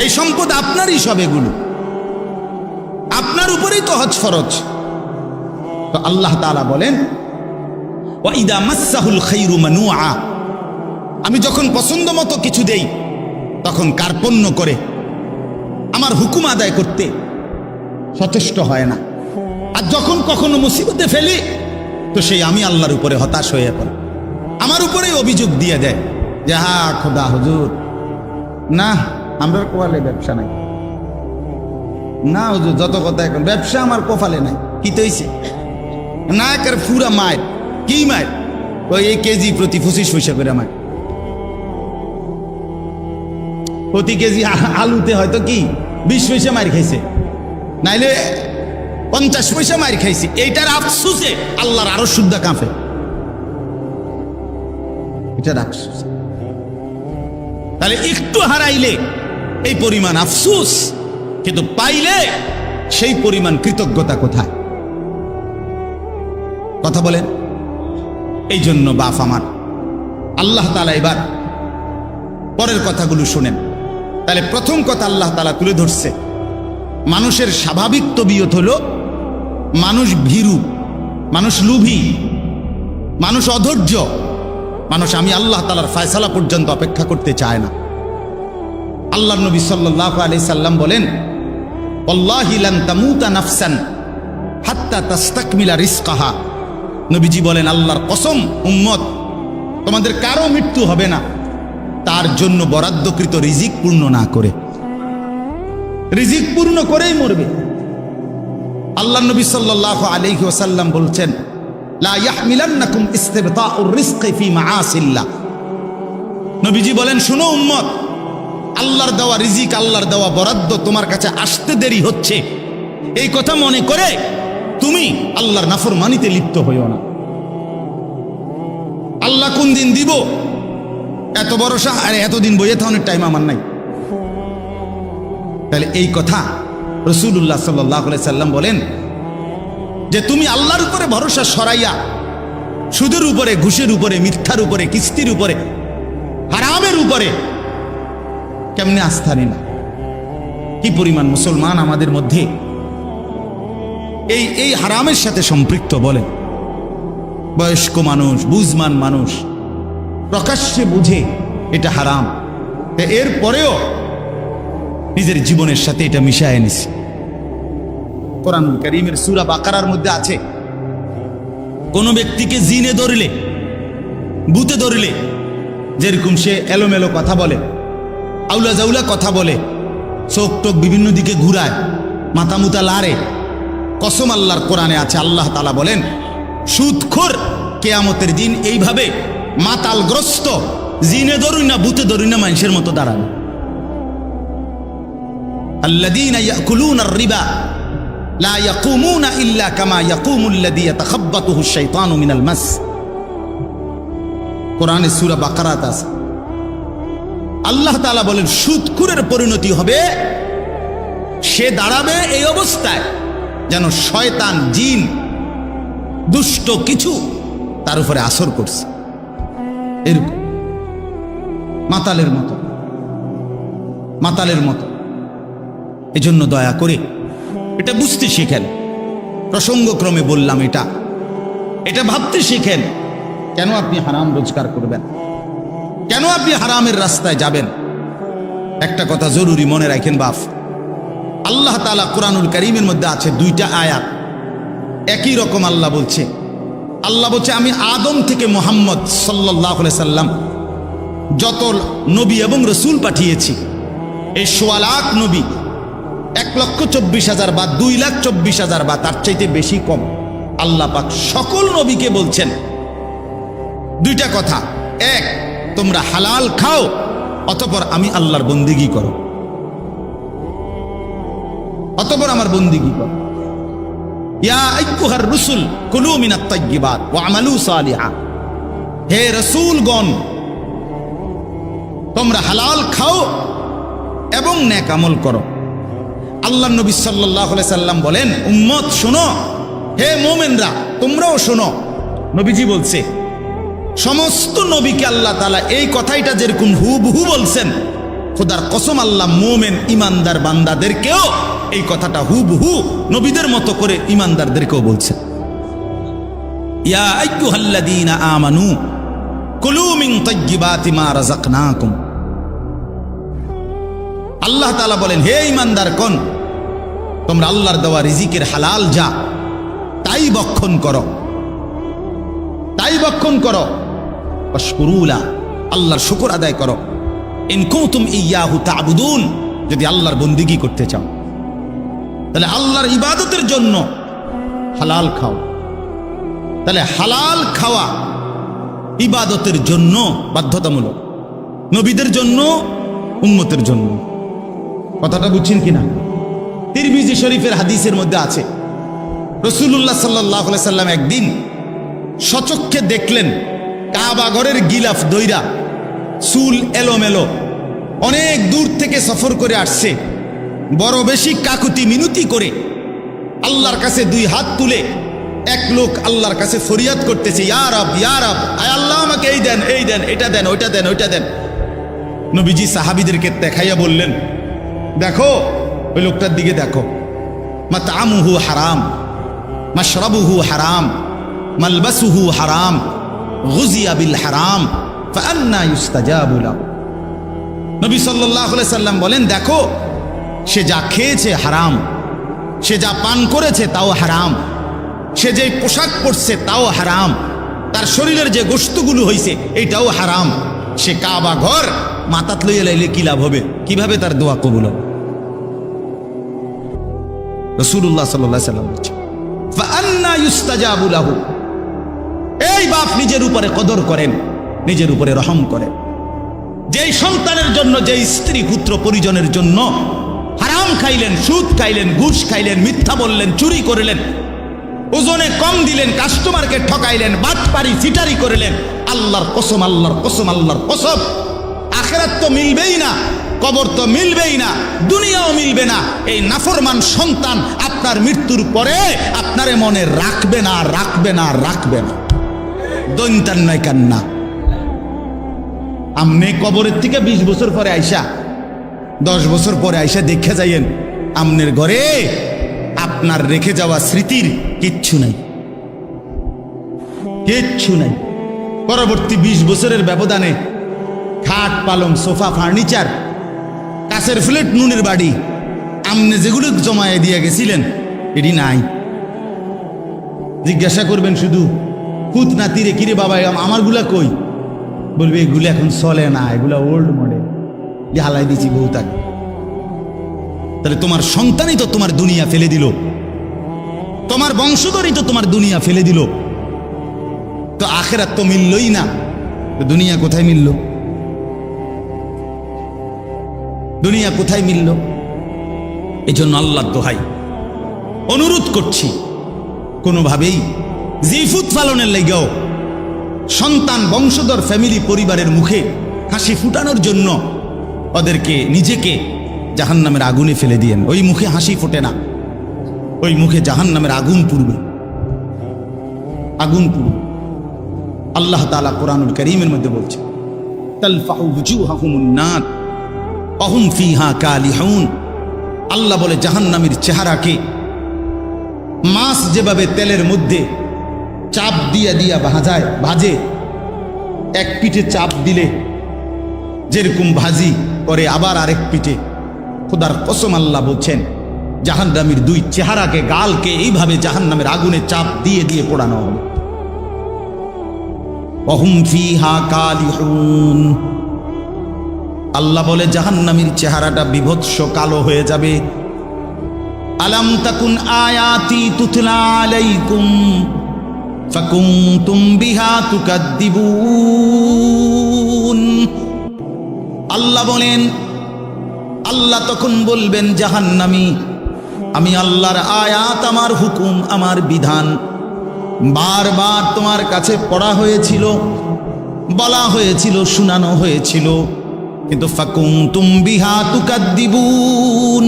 এই সম্পদ আপনারই সব এগুলো, আপনার উপরেই তো হজ ফরজ। তো আল্লাহ তাআলা বলেন ওয়া ইদা মাসসাহুল খায়রু মানুআ, আমি যখন পছন্দ মতো কিছু দেই তখন কার্পণ্য করে, আমার হুকুম আদায় করতে সচেষ্ট হয় না, আর যখন কখনো মুসিবতে ফেলি তো সেই আমি আল্লাহর উপরে হতাশ হয়ে পড়ে, আমার উপরেই অভিযোগ দিয়ে দেয় যে হা খোদা হুজুর, না আমরা কোয়ালে ব্যবসা নাই, না হুজুর যত কথা এখন ব্যবসা আমার কপালে নাই, কি তৈছে না, একের পুরা মায়ের, কি মায়ের, ওই কেজি প্রতি 25 পয়সা করে মায়ের, প্রতি কেজি আলুতে হয়তো কি 20 পয়সা মার খাইছে, নাইলে 50 পয়সা মার খাইছে। এইটার আফসোসে আল্লাহর আরো শুদ্ধা কাঁপে, এটার আফসোস। তাহলে একটু হারাইলে এই পরিমাণ আফসোস, কিন্তু পাইলে সেই পরিমাণ কৃতজ্ঞতা কোথায়? কথা বলেন। এই জন্য বাপ আমার, আল্লাহ তাআলা এবার পরের কথাগুলো শুনেন। তাহলে প্রথম কথা আল্লাহ তাআলা তুলে ধরছে মানুষের স্বাভাবিক তবিয়ত হলো মানুষ ভীরু, মানুষ লোভী, মানুষ অধৈর্য, মানুষ আমি আল্লাহ তাআলার ফয়সালা পর্যন্ত অপেক্ষা করতে চায় না। আল্লাহর নবী সাল্লাল্লাহু আলাইহি সাল্লাম বলেন, ওয়াল্লাহি লান তামুতা নাফসান হাত্তা তাস্তাকমিলা রিজকাহা। নবীজি বলেন, আল্লাহর কসম উম্মত, তোমাদের কারো মৃত্যু হবে না তার জন্য বরাদ্দকৃত রিজিক পূর্ণ না করে। রিজিক পূর্ণ করেই মরবে। আল্লাহর নবী সাল্লাল্লাহু আলাইহি ওয়াসাল্লাম বলছেন, লা ইয়াহমিলান্নাকুম ইস্তিবতাউর রিজকি ফি মাআসিল্লাহ। নবীজি বলেন, শুনো উম্মত, আল্লাহর দেওয়া রিজিক, আল্লাহর দেওয়া বরাদ্দ তোমার কাছে আসতে দেরি হচ্ছে, এই কথা মনে করে তুমি আল্লাহর নাফরমানিতে লিপ্ত হইও না। আল্লাহ কোন দিন দিব এত ভরসা, আরে এতদিন বইয়ে থাকার টাইম আমার নাই। তাহলে এই কথা রাসূলুল্লাহ সাল্লাল্লাহু আলাইহি সাল্লাম বলেন যে তুমি আল্লাহর উপরে ভরসা সরাইয়া সুদের উপরে, ঘুষের উপরে, মিথ্যার উপরে, কিস্তির উপরে, হারামের উপরে কেমনে আস্থা নিলা? কি পরিমাণ মুসলমান আমাদের মধ্যে এই হারামের সাথে সম্পৃক্ত? বলেন, বয়স্ক মানুষ, বুঝমান মানুষ প্রকাশ্যে বুঝে এটা হারাম, এর পরেও নিজের জীবনের সাথে এটা মিশায় নিছে। কোরআনুল কারীমের সূরা বাকারার মধ্যে আছে, কোন ব্যক্তিকে জিনে ধরলে, ভূতে ধরলে, যেরকম সে এলোমেলো কথা বলে, আউলা জাউলা কথা বলে, চোখ টোক বিভিন্ন দিকে ঘুরায়, মাথা মুতা লাড়ে, কসম আল্লাহর কোরআনে আছে, আল্লাহ তাআলা বলেন, সুদখোর কিয়ামতের দিন এইভাবে মাতালগ্রস্ত, জিনে ধরুই না, ভূতে ধরুই না, মানুষের মতো দাঁড়াবে। আল্লাযীনা ইয়াকুলুনার রিবা লা ইয়াকুমুনা ইল্লা কামা ইয়াকুমুল্লাযী ইয়াতাখাব্বাতুহু আশ-শাইতানু মিনাল মাস। কোরআনে সূরা বাকারাত আছে। আল্লাহ তাআলা বলেন, সুদখোরের পরিণতি হবে, সে দাঁড়াবে এই অবস্থায় যেন শয়তান, জিন, দুষ্ট কিছু তার উপরে আসর করছে, এরকম মাতালের মতো, মাতালের মতো। এজন্য দয়া করে এটা বুঝতে শিখেন। প্রসঙ্গক্রমে বললাম, এটা ভাবতে শিখেন। কেন আপনি হারাম রোজগার করবেন? কেন আপনি হারামের রাস্তায় যাবেন? একটা কথা জরুরি মনে রাখেন বাপ, আল্লাহ তাআলা কোরআনুল কারীমের মধ্যে আছে দুইটা আয়াত, একই রকম আল্লাহ বলছে। আল্লাহ বলছে, আমি আদম থেকে মুহাম্মদ সাল্লাল্লাহু আলাইহি সাল্লাম যত নবী এবং রসুল পাঠিয়েছি, এই ১৬ লাখ নবী, ১,২৪,০০০ বা ২,২৪,০০০ বা তার চাইতে বেশি কম, আল্লাহ পাক সকল নবীকে বলছেন দুইটা কথা। এক, তোমরা হালাল খাও, অতঃপর আমি আল্লাহর বন্দেগী করো, অতঃপর আমার বন্দেগী করো। ইয়া আইয়ুহার রুসুল কুলু মিনাত তাইয়্যিবাত ওয়া আমালু সালিহা। হে রাসূলগণ, তোমরা হালাল খাও এবং নেক আমল করো। আল্লাহর নবী সাল্লাল্লাহু আলাইহি সাল্লাম বলেন, উম্মত শোনো, হে মুমিনরা তোমরাও শোনো। নবীজি বলছে, সমস্ত নবীকে আল্লাহ তাআলা এই কথাইটা যেরকম হুবহু বলছেন, খোদার কসম আল্লাহ মুমিন ইমানদার বান্দাদেরকেও এই কথাটা হুবহু নবীদের মতো করে ইমানদারদেরকেও বলছেন। ইয়া আইয়ুহাল্লাযীনা আমানু কুলু মিন তাইয়্যিবাতি মা রাযাকনাকুম। আল্লাহ তাআলা বলেন, হে ইমানদারগণ, তোমরা আল্লাহর দেওয়া রিজিকের হালাল যা তাই ভক্ষণ করো, তাই ভক্ষণ করো। ওয়াশকুরুলা, আল্লাহর শুকর আদায় করো। ইন কুনতুম ইয়াহু তা'বুদুন, যদি আল্লাহর বন্দেগী করতে চাও তাহলে আল্লাহর ইবাদতের জন্য হালাল খাও। তাহলে হালাল খাওয়া ইবাদতের জন্য বাধ্যতামূলক, নবীদের জন্য, উম্মতের জন্য। কথাটা বুঝছেন কিনা? তিরমিজি শরীফের হাদিসের মধ্যে আছে, রাসূলুল্লাহ সাল্লাল্লাহু আলাইহি সাল্লাম একদিন সচক্ষে দেখলেন কাবা ঘরের গিলাফ দইরা, চুল এলোমেলো, অনেক দূর থেকে সফর করে আসছে, বড় বেশি কাকুতি মিনতি করে আল্লাহর কাছে দুই হাত তুলে এক লোক আল্লাহর কাছে ফরিয়াদ করতেছে, ইয়া রব, ইয়া রব, আয় আল্লাহ আমাকে এই দেন, এই দেন, এটা দেন, ওইটা দেন, ওইটা দেন। নবীজি সাহাবীদেরকে দেখাইয়া বললেন, দেখো ওই লোকটার দিকে দেখো, মাতআমুহু হারাম, মাশরাবুহু হারাম, মালবাসুহু হারাম, গুযিয়া বিল হারাম, ফাআন্না ইউস্তাজাবু লাহু। নবী সাল্লাল্লাহু আলাইহি সাল্লাম বলেন, দেখো সে যা খেয়েছে হারাম, সে যা পান করেছে তাও হারাম, সে যে পোশাক পরছে তাও হারাম, তার শরীরের যে গোশতগুলো হইছে এটাও হারাম। সে কাবা ঘর মাথাত লইয়া লাইলে কি লাভ হবে? কিভাবে তার দোয়া কবুল হবে? রাসূলুল্লাহ সাল্লাল্লাহু আলাইহি সাল্লাম বলেছেন, ফাআন্না ইউস্তাজাবু লাহু। এই বাপ নিজের উপরে কদর করেন, নিজের উপরে রহম করেন। যেই সন্তানের জন্য, যেই স্ত্রী পুত্র পরিজনের জন্য হারাম খাইলেন, সুদ খাইলেন, ঘুষ খাইলেন, মিথ্যা বললেন, চুরি করলেন, ওজনে কম দিলেন, কাস্টমারকে ঠকাইলেন, বাটপারি চিটারি করলেন, আল্লাহর কসম, আল্লাহর কসম, আল্লাহর কসম, আখিরাত তো মিলবেই না, কবর তো মিলবেই না, দুনিয়াও মিলবে না। এই নাফরমান সন্তান আপনার মৃত্যুর পরে আপনারে মনে রাখবে না, রাখবে না, রাখবে না। দৈন্তান নয় কান্না। আমনে কবরের থেকে 20 বছর পরে আইসা, 10 বছর পরে আইসা দেখে যাইয়েন আমনের ঘরে আপনার রেখে যাওয়া স্মৃতির কিচ্ছু নাই, কিচ্ছু নাই। পরবর্তী 20 বছরের ব্যবধানে খাট, পালং, সোফা, ফার্নিচার, কাছের ফ্লেট, নুনের বাড়ি, আমনে যেগুলো জমায়ে দিয়ে গেছিলেন এটি নাই। জিজ্ঞাসা করবেন শুধু পুত নাতিরে, কিরে বাবা আমারগুলা কই? বলবে এগুলো এখন চলে না, এগুলা ওল্ড মডেল, যে হালাই দিছি বহুত আগে। তাহলে তোমার সন্তানই তো তোমার দুনিয়া ফেলে দিল, তোমার বংশধরই তো তোমার দুনিয়া ফেলে দিল। তো আখিরাত তো মিললই না, তো দুনিয়া কোথায় মিলল? দুনিয়া কোথায় মিলল? এই জন্য আল্লাহর দোহাই অনুরোধ করছি, কোনোভাবেই জিফুত পালনের লেগেও সন্তান, বংশধর, ফ্যামিলি, পরিবারের মুখে হাসি ফুটানোর জন্য ওদেরকে, নিজেকে জাহান্নামের আগুনে ফেলে দিয়েন। ওই মুখে হাসি ফোটে না, ওই মুখে জাহান্নামের আগুন পুড়বে, আগুন পুড়বে। আল্লাহ তাআলা কোরআনুল কারীমের মধ্যে বলছে, তালফাহু বুজুহাহুমুন নার ওয়া হুম ফিহা কালিহুন। আল্লাহ বলে জাহান্নামের চেহারাকে মাছ যেভাবে তেলের মধ্যে চাপ দিয়া দিয়া ভাজে, এক পিঠে চাপ দিলে যেরকম ভাজি করে আবার আরেক পিঠে, খোদার কসম আল্লাহ বলছেন জাহান্নামীর দুই চেহারাকে, গালকে এইভাবে জাহান্নামের আগুনে চাপ দিয়ে দিয়ে পোড়ানো হবে। ওয়াহুম ফিহা কালিহুন। আল্লাহ বলে জাহান্নামীর চেহারাটা বিভৎস কালো হয়ে যাবে। আলাম তাকুন আয়াতি তুতলা আলাইকুম ফাকুনতুম বিহা তুকাদ্দিবুন। আল্লাহ বলেন, আল্লাহ তখন বলবেন জাহান্নামী, আমি আল্লাহর আয়াত, আমার হুকুম, আমার বিধান বারবার তোমার কাছে পড়া হয়েছিল, বলা হয়েছিল, শোনানো হয়েছিল, কিন্তু ফাকুনতুম বিহা তুকাদ্দিবুন,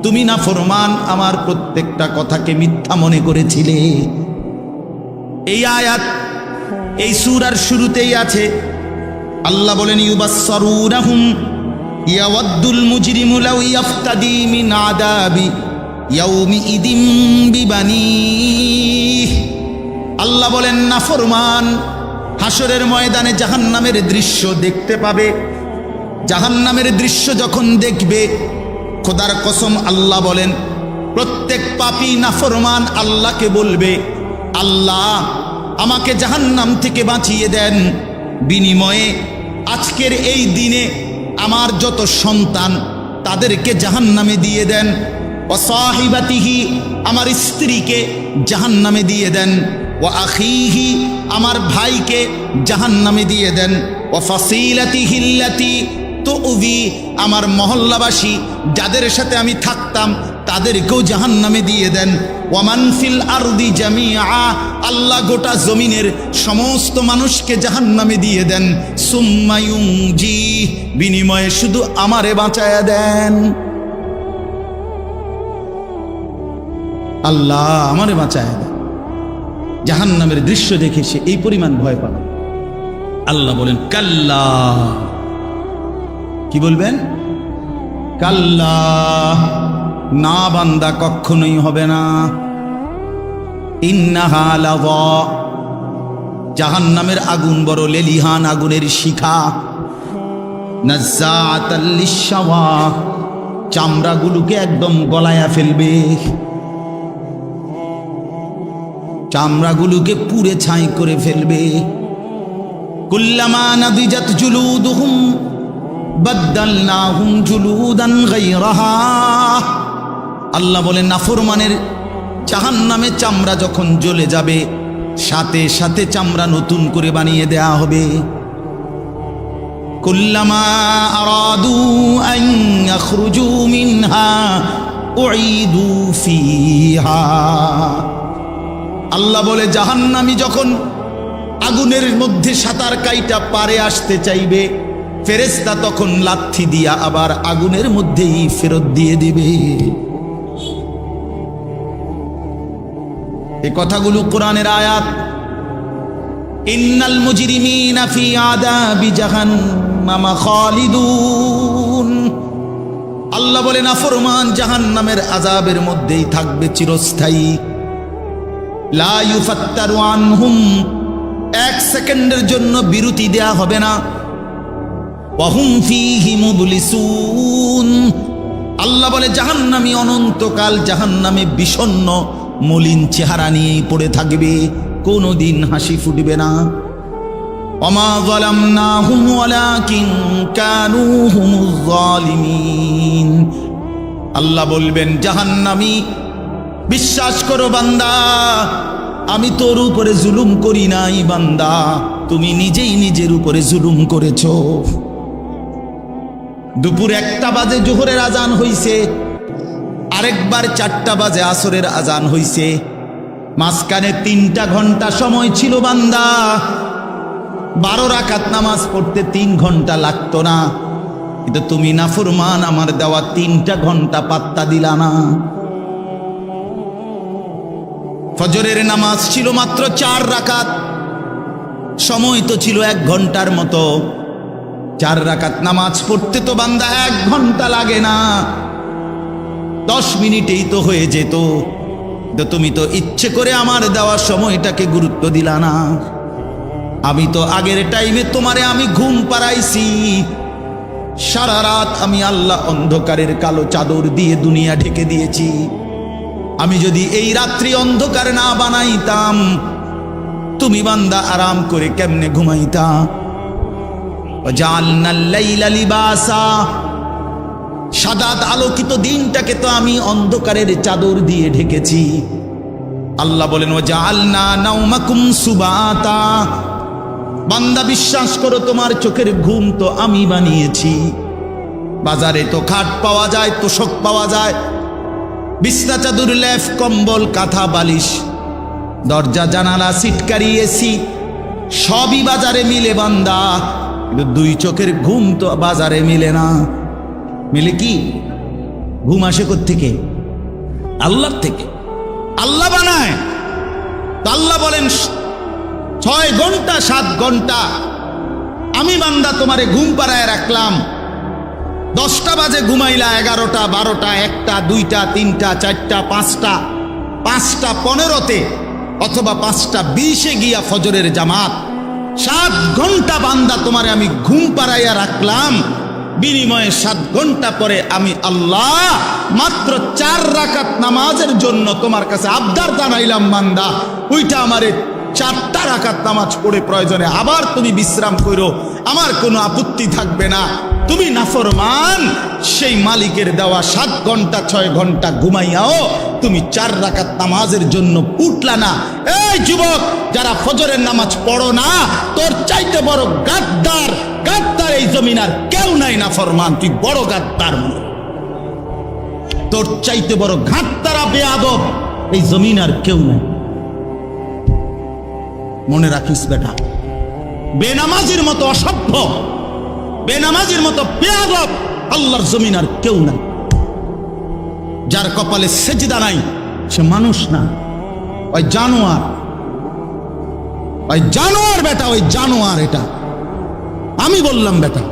তুমি না ফরমান, আমার প্রত্যেকটা কথাকে মিথ্যা মনে করেছিলে। এই আয়াত এই সূরার শুরুতেই আছে। আল্লাহ বলেন, ইউবাসসারুনাহুম ইয়াওয়াদ্দুল মুজরিমু লাউ ইয়াফতাদি মিন আযাবি ইয়াউমিইদিন বিবানিহ। আল্লাহ বলেন, নাফরমান হাসরের ময়দানে জাহান্নামের দৃশ্য দেখতে পাবে। জাহান্নামের দৃশ্য যখন দেখবে, খোদার কসম আল্লাহ বলেন, প্রত্যেক পাপী নাফরমান আল্লাহকে বলবে, আল্লাহ আমাকে জাহান্নাম থেকে বাঁচিয়ে দেন, বিনিময়ে আজকের এই দিনে আমার যত সন্তান তাদেরকে জাহান্নামে দিয়ে দেন, ওয়া সাহিবাতিহি আমার স্ত্রীকে জাহান্নামে দিয়ে দেন, ওয়া আখিহি আমার ভাইকে জাহান্নামে দিয়ে দেন, ওয়া ফাসিলাতিহি আল্লাতি তুউযি আমার মহল্লাবাসী যাদের সাথে আমি থাকতাম তাদেরকেও জাহান্নামে দিয়ে দেন, ওয়া মান ফিল আরদি জামিআ আল্লাহ গোটা জমিনের সমস্ত মানুষকে জাহান্নামে দিয়ে দেন, সুম্মা ইউনজি বিনিময়ে শুধু আমারে বাঁচায়া দেন। আল্লাহ আমারে বাঁচায়া দেন। জাহান্নামের দৃশ্য দেখে সে এই পরিমাণ ভয় পাবে। আল্লাহ বলেন, কাল্লা, কি বলবেন? কাল্লা, না বান্দা, কখনোই হবে না। ইন্নাহা লাযা, জাহান্নামের আগুন বড় লেলিহান আগুনের শিখা। নাজ্জাআতাল লিশশাওয়া, চামড়াগুলোকে একদম গলায়া ফেলবে, চামড়াগুলোকে পুড়ে ছাই করে ফেলবে। কুল্লামা নাদিজাত জুলুদুহুম বাদদালনাহুম জুলুদান গায়রাহা। আল্লাহ বলেন, নাফরমানের জাহান্নামে চামড়া যখন জ্বলে যাবে, সাথে সাথে চামড়া নতুন করে বানিয়ে দেয়া হবে। কুল্লামা আরাদু আন ইয়াখরুজু মিনহা উঈদু ফিহা। আল্লাহ বলে, জাহান্নামী যখন আগুনের মধ্যে সাঁতার কাইটা পারে আসতে চাইবে, ফেরেশতা তখন লাথি দিয়া আবার আগুনের মধ্যেই ফেরত দিয়ে দিবে। এই কথাগুলো কোরআনের আয়াত। ইন্নাল মুজরিমিনা ফি আযাবি জাহান্নাম খালিদুন। আল্লাহ বলে, নাফরমান জাহান্নামের আযাবের মধ্যেই থাকবে চিরস্থায়ী। লা ইউফাত্তারু আনহুম, এক সেকেন্ডের জন্য বিরতি দেয়া হবে না। ওয়াহুম ফীহি মুবলিসুন। আল্লাহ বলে, জাহান্নামী অনন্তকাল জাহান্নামে বিষণ্ণ মলিন চেহারা নিয়েই পড়ে থাকবে, কোনোদিন হাসি ফুটবে না। ওমা যালামনাহুম ওয়ালাকিন কানু হুমুজ জালিমিন। আল্লাহ বলবেন, জাহান্নামী, বিশ্বাস করো বান্দা, আমি তোর উপরে জুলুম করি নাই বান্দা, তুমি নিজেই নিজের উপরে জুলুম করেছো। দুপুর 1টা বাজে জোহরের আজান হইছে, আরেকবার 4টা বাজে আসরের আজান হইছে, মাঝখানে 3টা ঘন্টা সময় ছিল বান্দা। 12 রাকাত নামাজ পড়তে 3 ঘন্টা লাগতো না, কিন্তু তুমি নাফরমান, আমার দেওয়া 3টা ঘন্টা পাত্তা দিলা না। ফজরের নামাজ ছিল মাত্র 4 রাকাত, সময় তো ছিল 1 ঘন্টার মতো। 4 রাকাত নামাজ পড়তে তো বান্দা 1 ঘন্টা লাগে না, 10 মিনিটেই তো হয়ে যেত। তো তুমি তো ইচ্ছে করে আমার দেওয়া সময়টাকে গুরুত্ব দিলা না। আমি তো আগের টাইমে তোমারে আমি ঘুম পাড়াইছি, সারা রাত আমি আল্লাহ অন্ধকারের কালো চাদর দিয়ে দুনিয়া ঢেকে দিয়েছি। আমি যদি এই রাত্রি অন্ধকার না বানাইতাম, তুমি বান্দা আরাম করে কেমনে ঘুমাইতা। ওয়াজআলনাল লাইলা লিবাসা, সাদাত আলোকিত দিনটাকে তো আমি অন্ধকারের চাদর দিয়ে ঢেকেছি। আল্লাহ বলেন, ওয়াজআলনা নাওমাকুম সুবাতা। বান্দা বিশ্বাস করো, তোমার চোখের ঘুম তো আমি বানিয়েছি। বাজারে তো খাট পাওয়া যায়, তোশক পাওয়া যায়, বিছনা চাদর লেফ কম্বল কাঁথা বালিশ, দরজা জানালা সিটকারি এসি সবই বাজারে মিলে বান্দা, কিন্তু 2 চোখের ঘুম তো বাজারে মিলে না। মিলে কি? ঘুম আসে কোত্থেকে? আল্লাহর থেকে। আল্লাহ বানায়। তো আল্লাহ বলেন, 6 ঘন্টা 7 ঘন্টা আমি বান্দা তোমারে ঘুম পাড়ায় রাখলাম। 10টা বাজে ঘুমাইলা, 11টা 12টা 1টা 2টা 3টা 4টা 5টা 5টা 15তে অথবা 5টা 20-এ গিয়া ফজরের জামাত। 7 ঘন্টা বান্দা তোমারে আমি ঘুম পাড়াইয়া রাখলাম, বিনিময়ে 7 ঘন্টা পরে আমি আল্লাহ মাত্র 4 রাকাত নামাজের জন্য তোমার কাছে আবদার জানাইলাম, বান্দা ওইটা আমারে 4টা রাকাত নামাজ পড়ে প্রয়োজনে আবার তুমি বিশ্রাম করো, আমার কোনো আপত্তি থাকবে না। তুমি নাফরমান, সেই মালিকের দেওয়া 7 ঘন্টা 6 ঘন্টা ঘুমাইয়াও তুমি 4 রাকাত নামাজের জন্য উঠলা না। এই যুবক, যারা ফজরের নামাজ পড়ো না, তোর চাইতে বড় গাদ্দার গাদ্দার এই জমিন আর কেউ নাই। নাফরমান, তুই বড় গাদ্দার, তোর চাইতে বড় গাদ্দার বেয়াদব এই জমিন আর কেউ নাই। মনে রাখিস বেটা, বেনামাজির মতো অসভ্য, বেনামাজির মতো বেয়াদব আল্লাহর জমিন আর কেউ নাই। যার কপালে সেজদা নাই সে মানুষ না, ওই জানোয়ার, ওই জানোয়ার বেটা, ওই জানোয়ার। এটা আমি বললাম বেটা,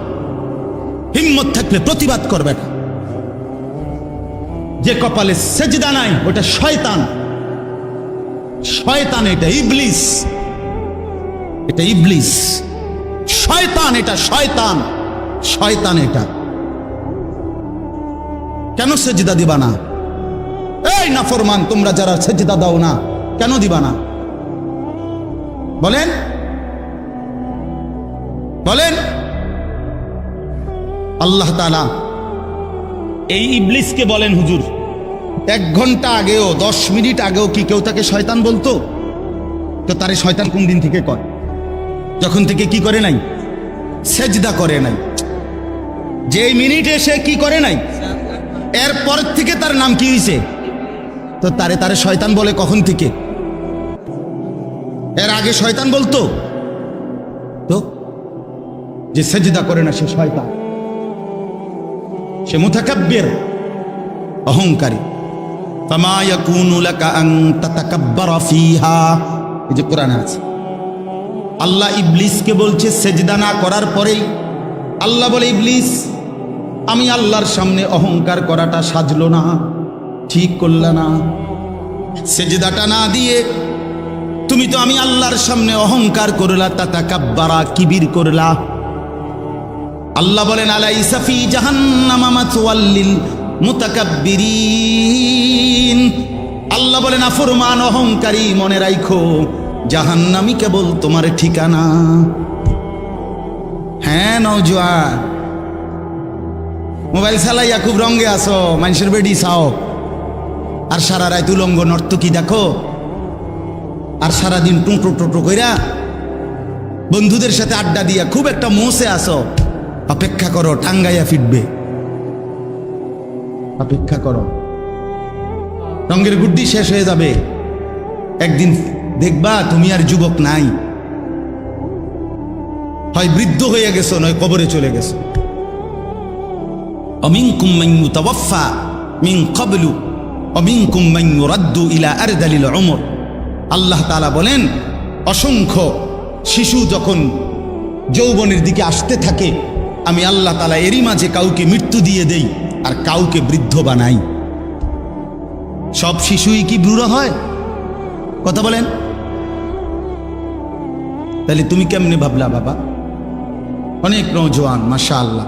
হিম্মত থাকলে প্রতিবাদ কর বেটা। যে কপালে সেজদা নাই ওটা শয়তান। শয়তান এটা, ইবলিস এটা, ইবলিস শয়তান এটা, শয়তান শয়তান এটা। কেন সেজদা দিবা না? এই নাফরমান, তোমরা যারা সেজদা দাও না, কেন দিবা না বলেন? বলেন। আল্লাহ তাআলা এই ইবলিসকে বলেন, হুজুর 1 ঘন্টা আগেও 10 মিনিট আগেও কি কেউ তাকে শয়তান বলতো? তো তারে শয়তান কোন দিন থেকে কয়? যখন থেকে কি করে নাই? সেজদা করে নাই। যে মিনিটে সে কি করে নাই, এরপর থেকে তার নাম কি হইছে? তো তারে শয়তান বলে কখন থেকে? এর আগে শয়তান বলতো? তো যে সেজদা করে না সে শয়তান, সে মুতাকাব্বির, অহংকারী। ফামা ইয়াকুনু লাকা আন তাতাকাব্বারা ফিহা, এই যে কোরআনে আছে। আল্লাহ ইবলিসকে বলছে সেজদা না করার পরেই আল্লাহ বলে, ইবলিস আমি আল্লাহর সামনে অহংকার করাটা সাজলো না, ঠিক করলা না। সেজদাটা না দিয়ে তুমি তো আমি আল্লাহর সামনে অহংকার করলা, তাতাকাব্বারা, কিবির করলা। আল্লাহ বলেন, আলাইসা ফি জাহান্নামা মাথওয়াল লিল মুতাকাব্বিরিন। আল্লাহ বলেন, নাফরমান অহংকারী, মনে রাখো জাহান্নামই কেবল তোমার ঠিকানা। হ্যাঁ নওজোয়ান, মোবাইল চালাইয়া খুব রঙে আসো, মানুষের বেডি চাও, আর সারা রাত উলঙ্গ নর্তকী দেখো, আর সারাদিন টুঁটো টোটো কইরা বন্ধুদের সাথে আড্ডা দিয়া খুব একটা মোসে আসো। অপেক্ষা করো, টাঙ্গাইয়া ফিটবে। অপেক্ষা করো, রঙের গুড্ডি শেষ হয়ে যাবে। একদিন দেখবা তুমি আর যুবক নাই, হয় বৃদ্ধ হয়ে গেছো, নয় কবরে চলে গেছো। অমিনকুম মান ইউতাওয়াফা মিন ক্বাবলু অমিনকুম মান ইউরাদ্দু ইলা আরদালিল উমর। আল্লাহ তাআলা বলেন, অসংখ্য শিশু যখন যৌবনের দিকে আসতে থাকে, আমি আল্লাহ তাআলা এরই মাঝে কাউকে মৃত্যু দিয়ে দেই আর কাউকে বৃদ্ধ বানাই। সব শিশুই কি বুড়ো হয়? কথা বলেন। তাহলে তুমি কেমনে ভাবলা বাবা? অনেক নওজোয়ান, মাশাআল্লাহ।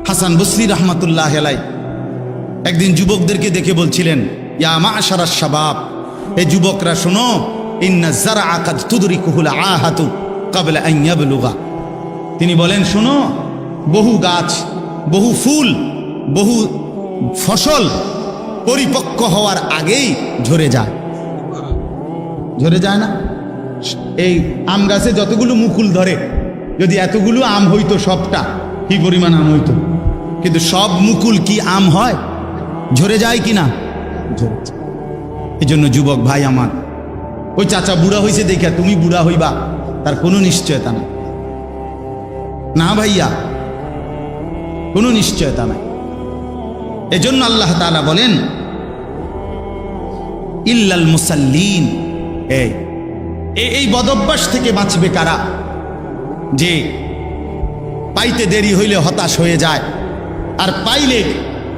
হাসান বসরি রাহমাতুল্লাহ আলাইহি একদিন যুবকদেরকে দেখে বলছিলেন, ইয়া মা'শারাশ শাবাব, এই যুবকরা শোনো, ইন্না যারআ কাদ তুদরিকুহুল আহাতু ক্বাবলা আন ইয়াবলুগা। তিনি বলেন, শোনো, বহু গাছ, বহু ফুল, বহু ফসল পরিপক্ক হওয়ার আগেই ঝরে যায়। ঝরে যায় না? এই আম গাছে যতগুলো মুকুল ধরে, যদি এতগুলো আম হইতো, সবটা কি পরিমাণ আম হইতো, কিন্তু সব মুকুল কি আম হয়? ঝরে যায় কি না? ঝরে যায়। এই জন্য যুবক ভাই আমার, ওই চাচা বুড়া হয়েছে দেখে তুমি বুড়া হইবা তার কোনো নিশ্চয়তা নাই। না ভাইয়া, কোনো নিশ্চয়তা নাই। এজন্য আল্লাহ তাআলা বলেন, ইল্লাল মুসাল্লিন। এই বদভ্যাস থেকে বাঁচবে কারা? যে পাইতে দেরি হইলে হতাশ হয়ে যায়, আর পাইলে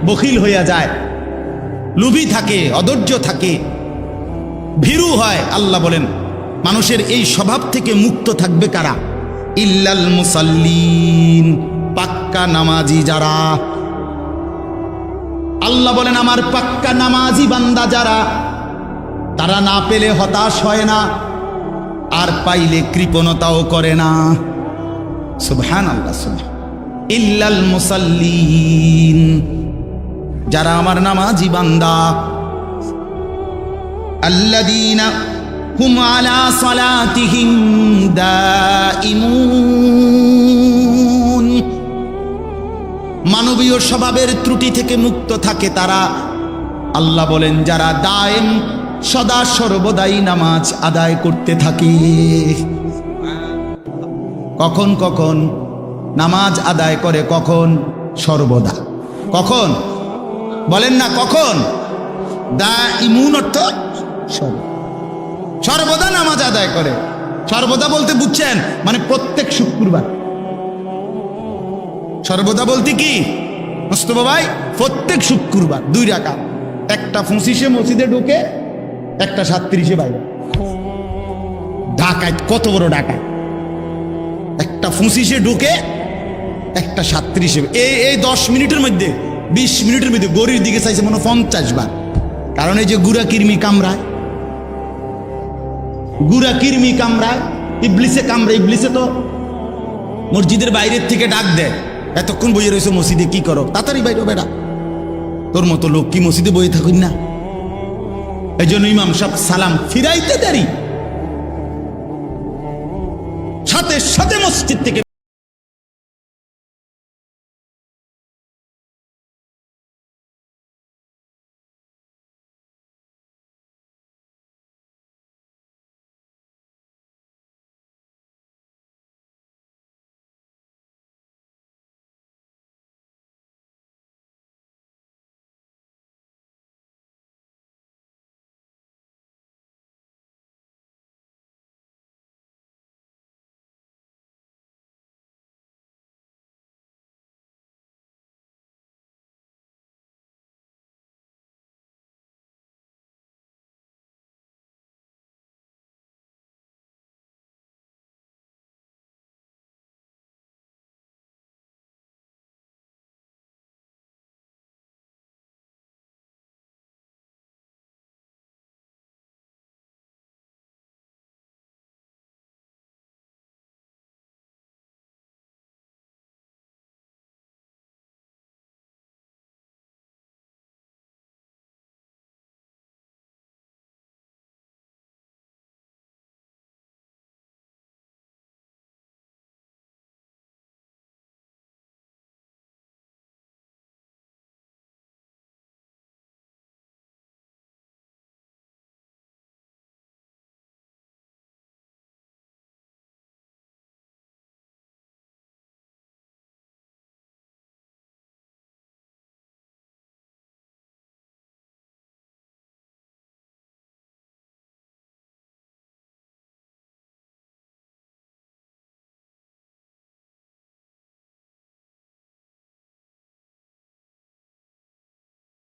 বখিল হইয়া যায়, লোভী থাকে, অধৈর্য থাকে, ভীরু হয়। আল্লাহ বলেন, মানুষের এই স্বভাব থেকে মুক্ত থাকবে কারা? ইল্লাল মুসাল্লিন, পাক্কা নামাজি যারা। আল্লাহ বলেন, আমার পাক্কা নামাজি বান্দা যারা, তারা না পেলে হতাশ হয় না, আর পাইলে কৃপণতাও করে না। সুবহানাল্লাহ, সুবহান। ইল্লাল মুসাল্লিন, যারা আমার নামাজি বান্দা। আল্লাযীনা হুম আলা সালাতিহিম দাইমুন, মানবীয় স্বভাবের ত্রুটি থেকে মুক্ত থাকে তারা। আল্লাহ বলেন, যারা দায়েম, সদা সর্বদাই নামাজ আদায় করতে থাকে। কখন কখন নামাজ আদায় করে? কখন? সর্বদা। কখন বলেন না? কখন? দাইমুন অর্থ সর্বদা নামাজ আদায় করে। সর্বদা বলতে বুঝছেন মানে প্রত্যেক শুক্রবার। সর্বদা বলতে কি? মোস্তফা ভাই প্রত্যেক শুক্রবার 2 রাকাত, একটা 25-এ মসজিদে ঢুকে, একটা 37-এ বাইরে। ঢাকায় কত বড় ঢাকা! একটা 25-এ ঢুকে, একটা 37-এ। এই 10 মিনিটের মধ্যে, 20 মিনিটের মধ্যে গরির দিকে চাইছে মনে 50 বার। কারণ এই যে গুড়া কিরমি কামড়ায়, গুড়া কিরমি কামড়ায়, ইবলিসে কামড়ায়। ইবলিসে তো মসজিদের বাইরের থেকে ডাক দেয়, এতক্ষণ বইয়ে রয়েছে মসজিদে, কি করো, তাড়াতাড়ি বাইরে বেড়া। তোর মতো লোক কি মসজিদে বইয়ে থাকুন না? এই জন্য ইমাম সাহেব সালাম ফিরাইতে দেরি, সাথে সাথে মসজিদ থেকে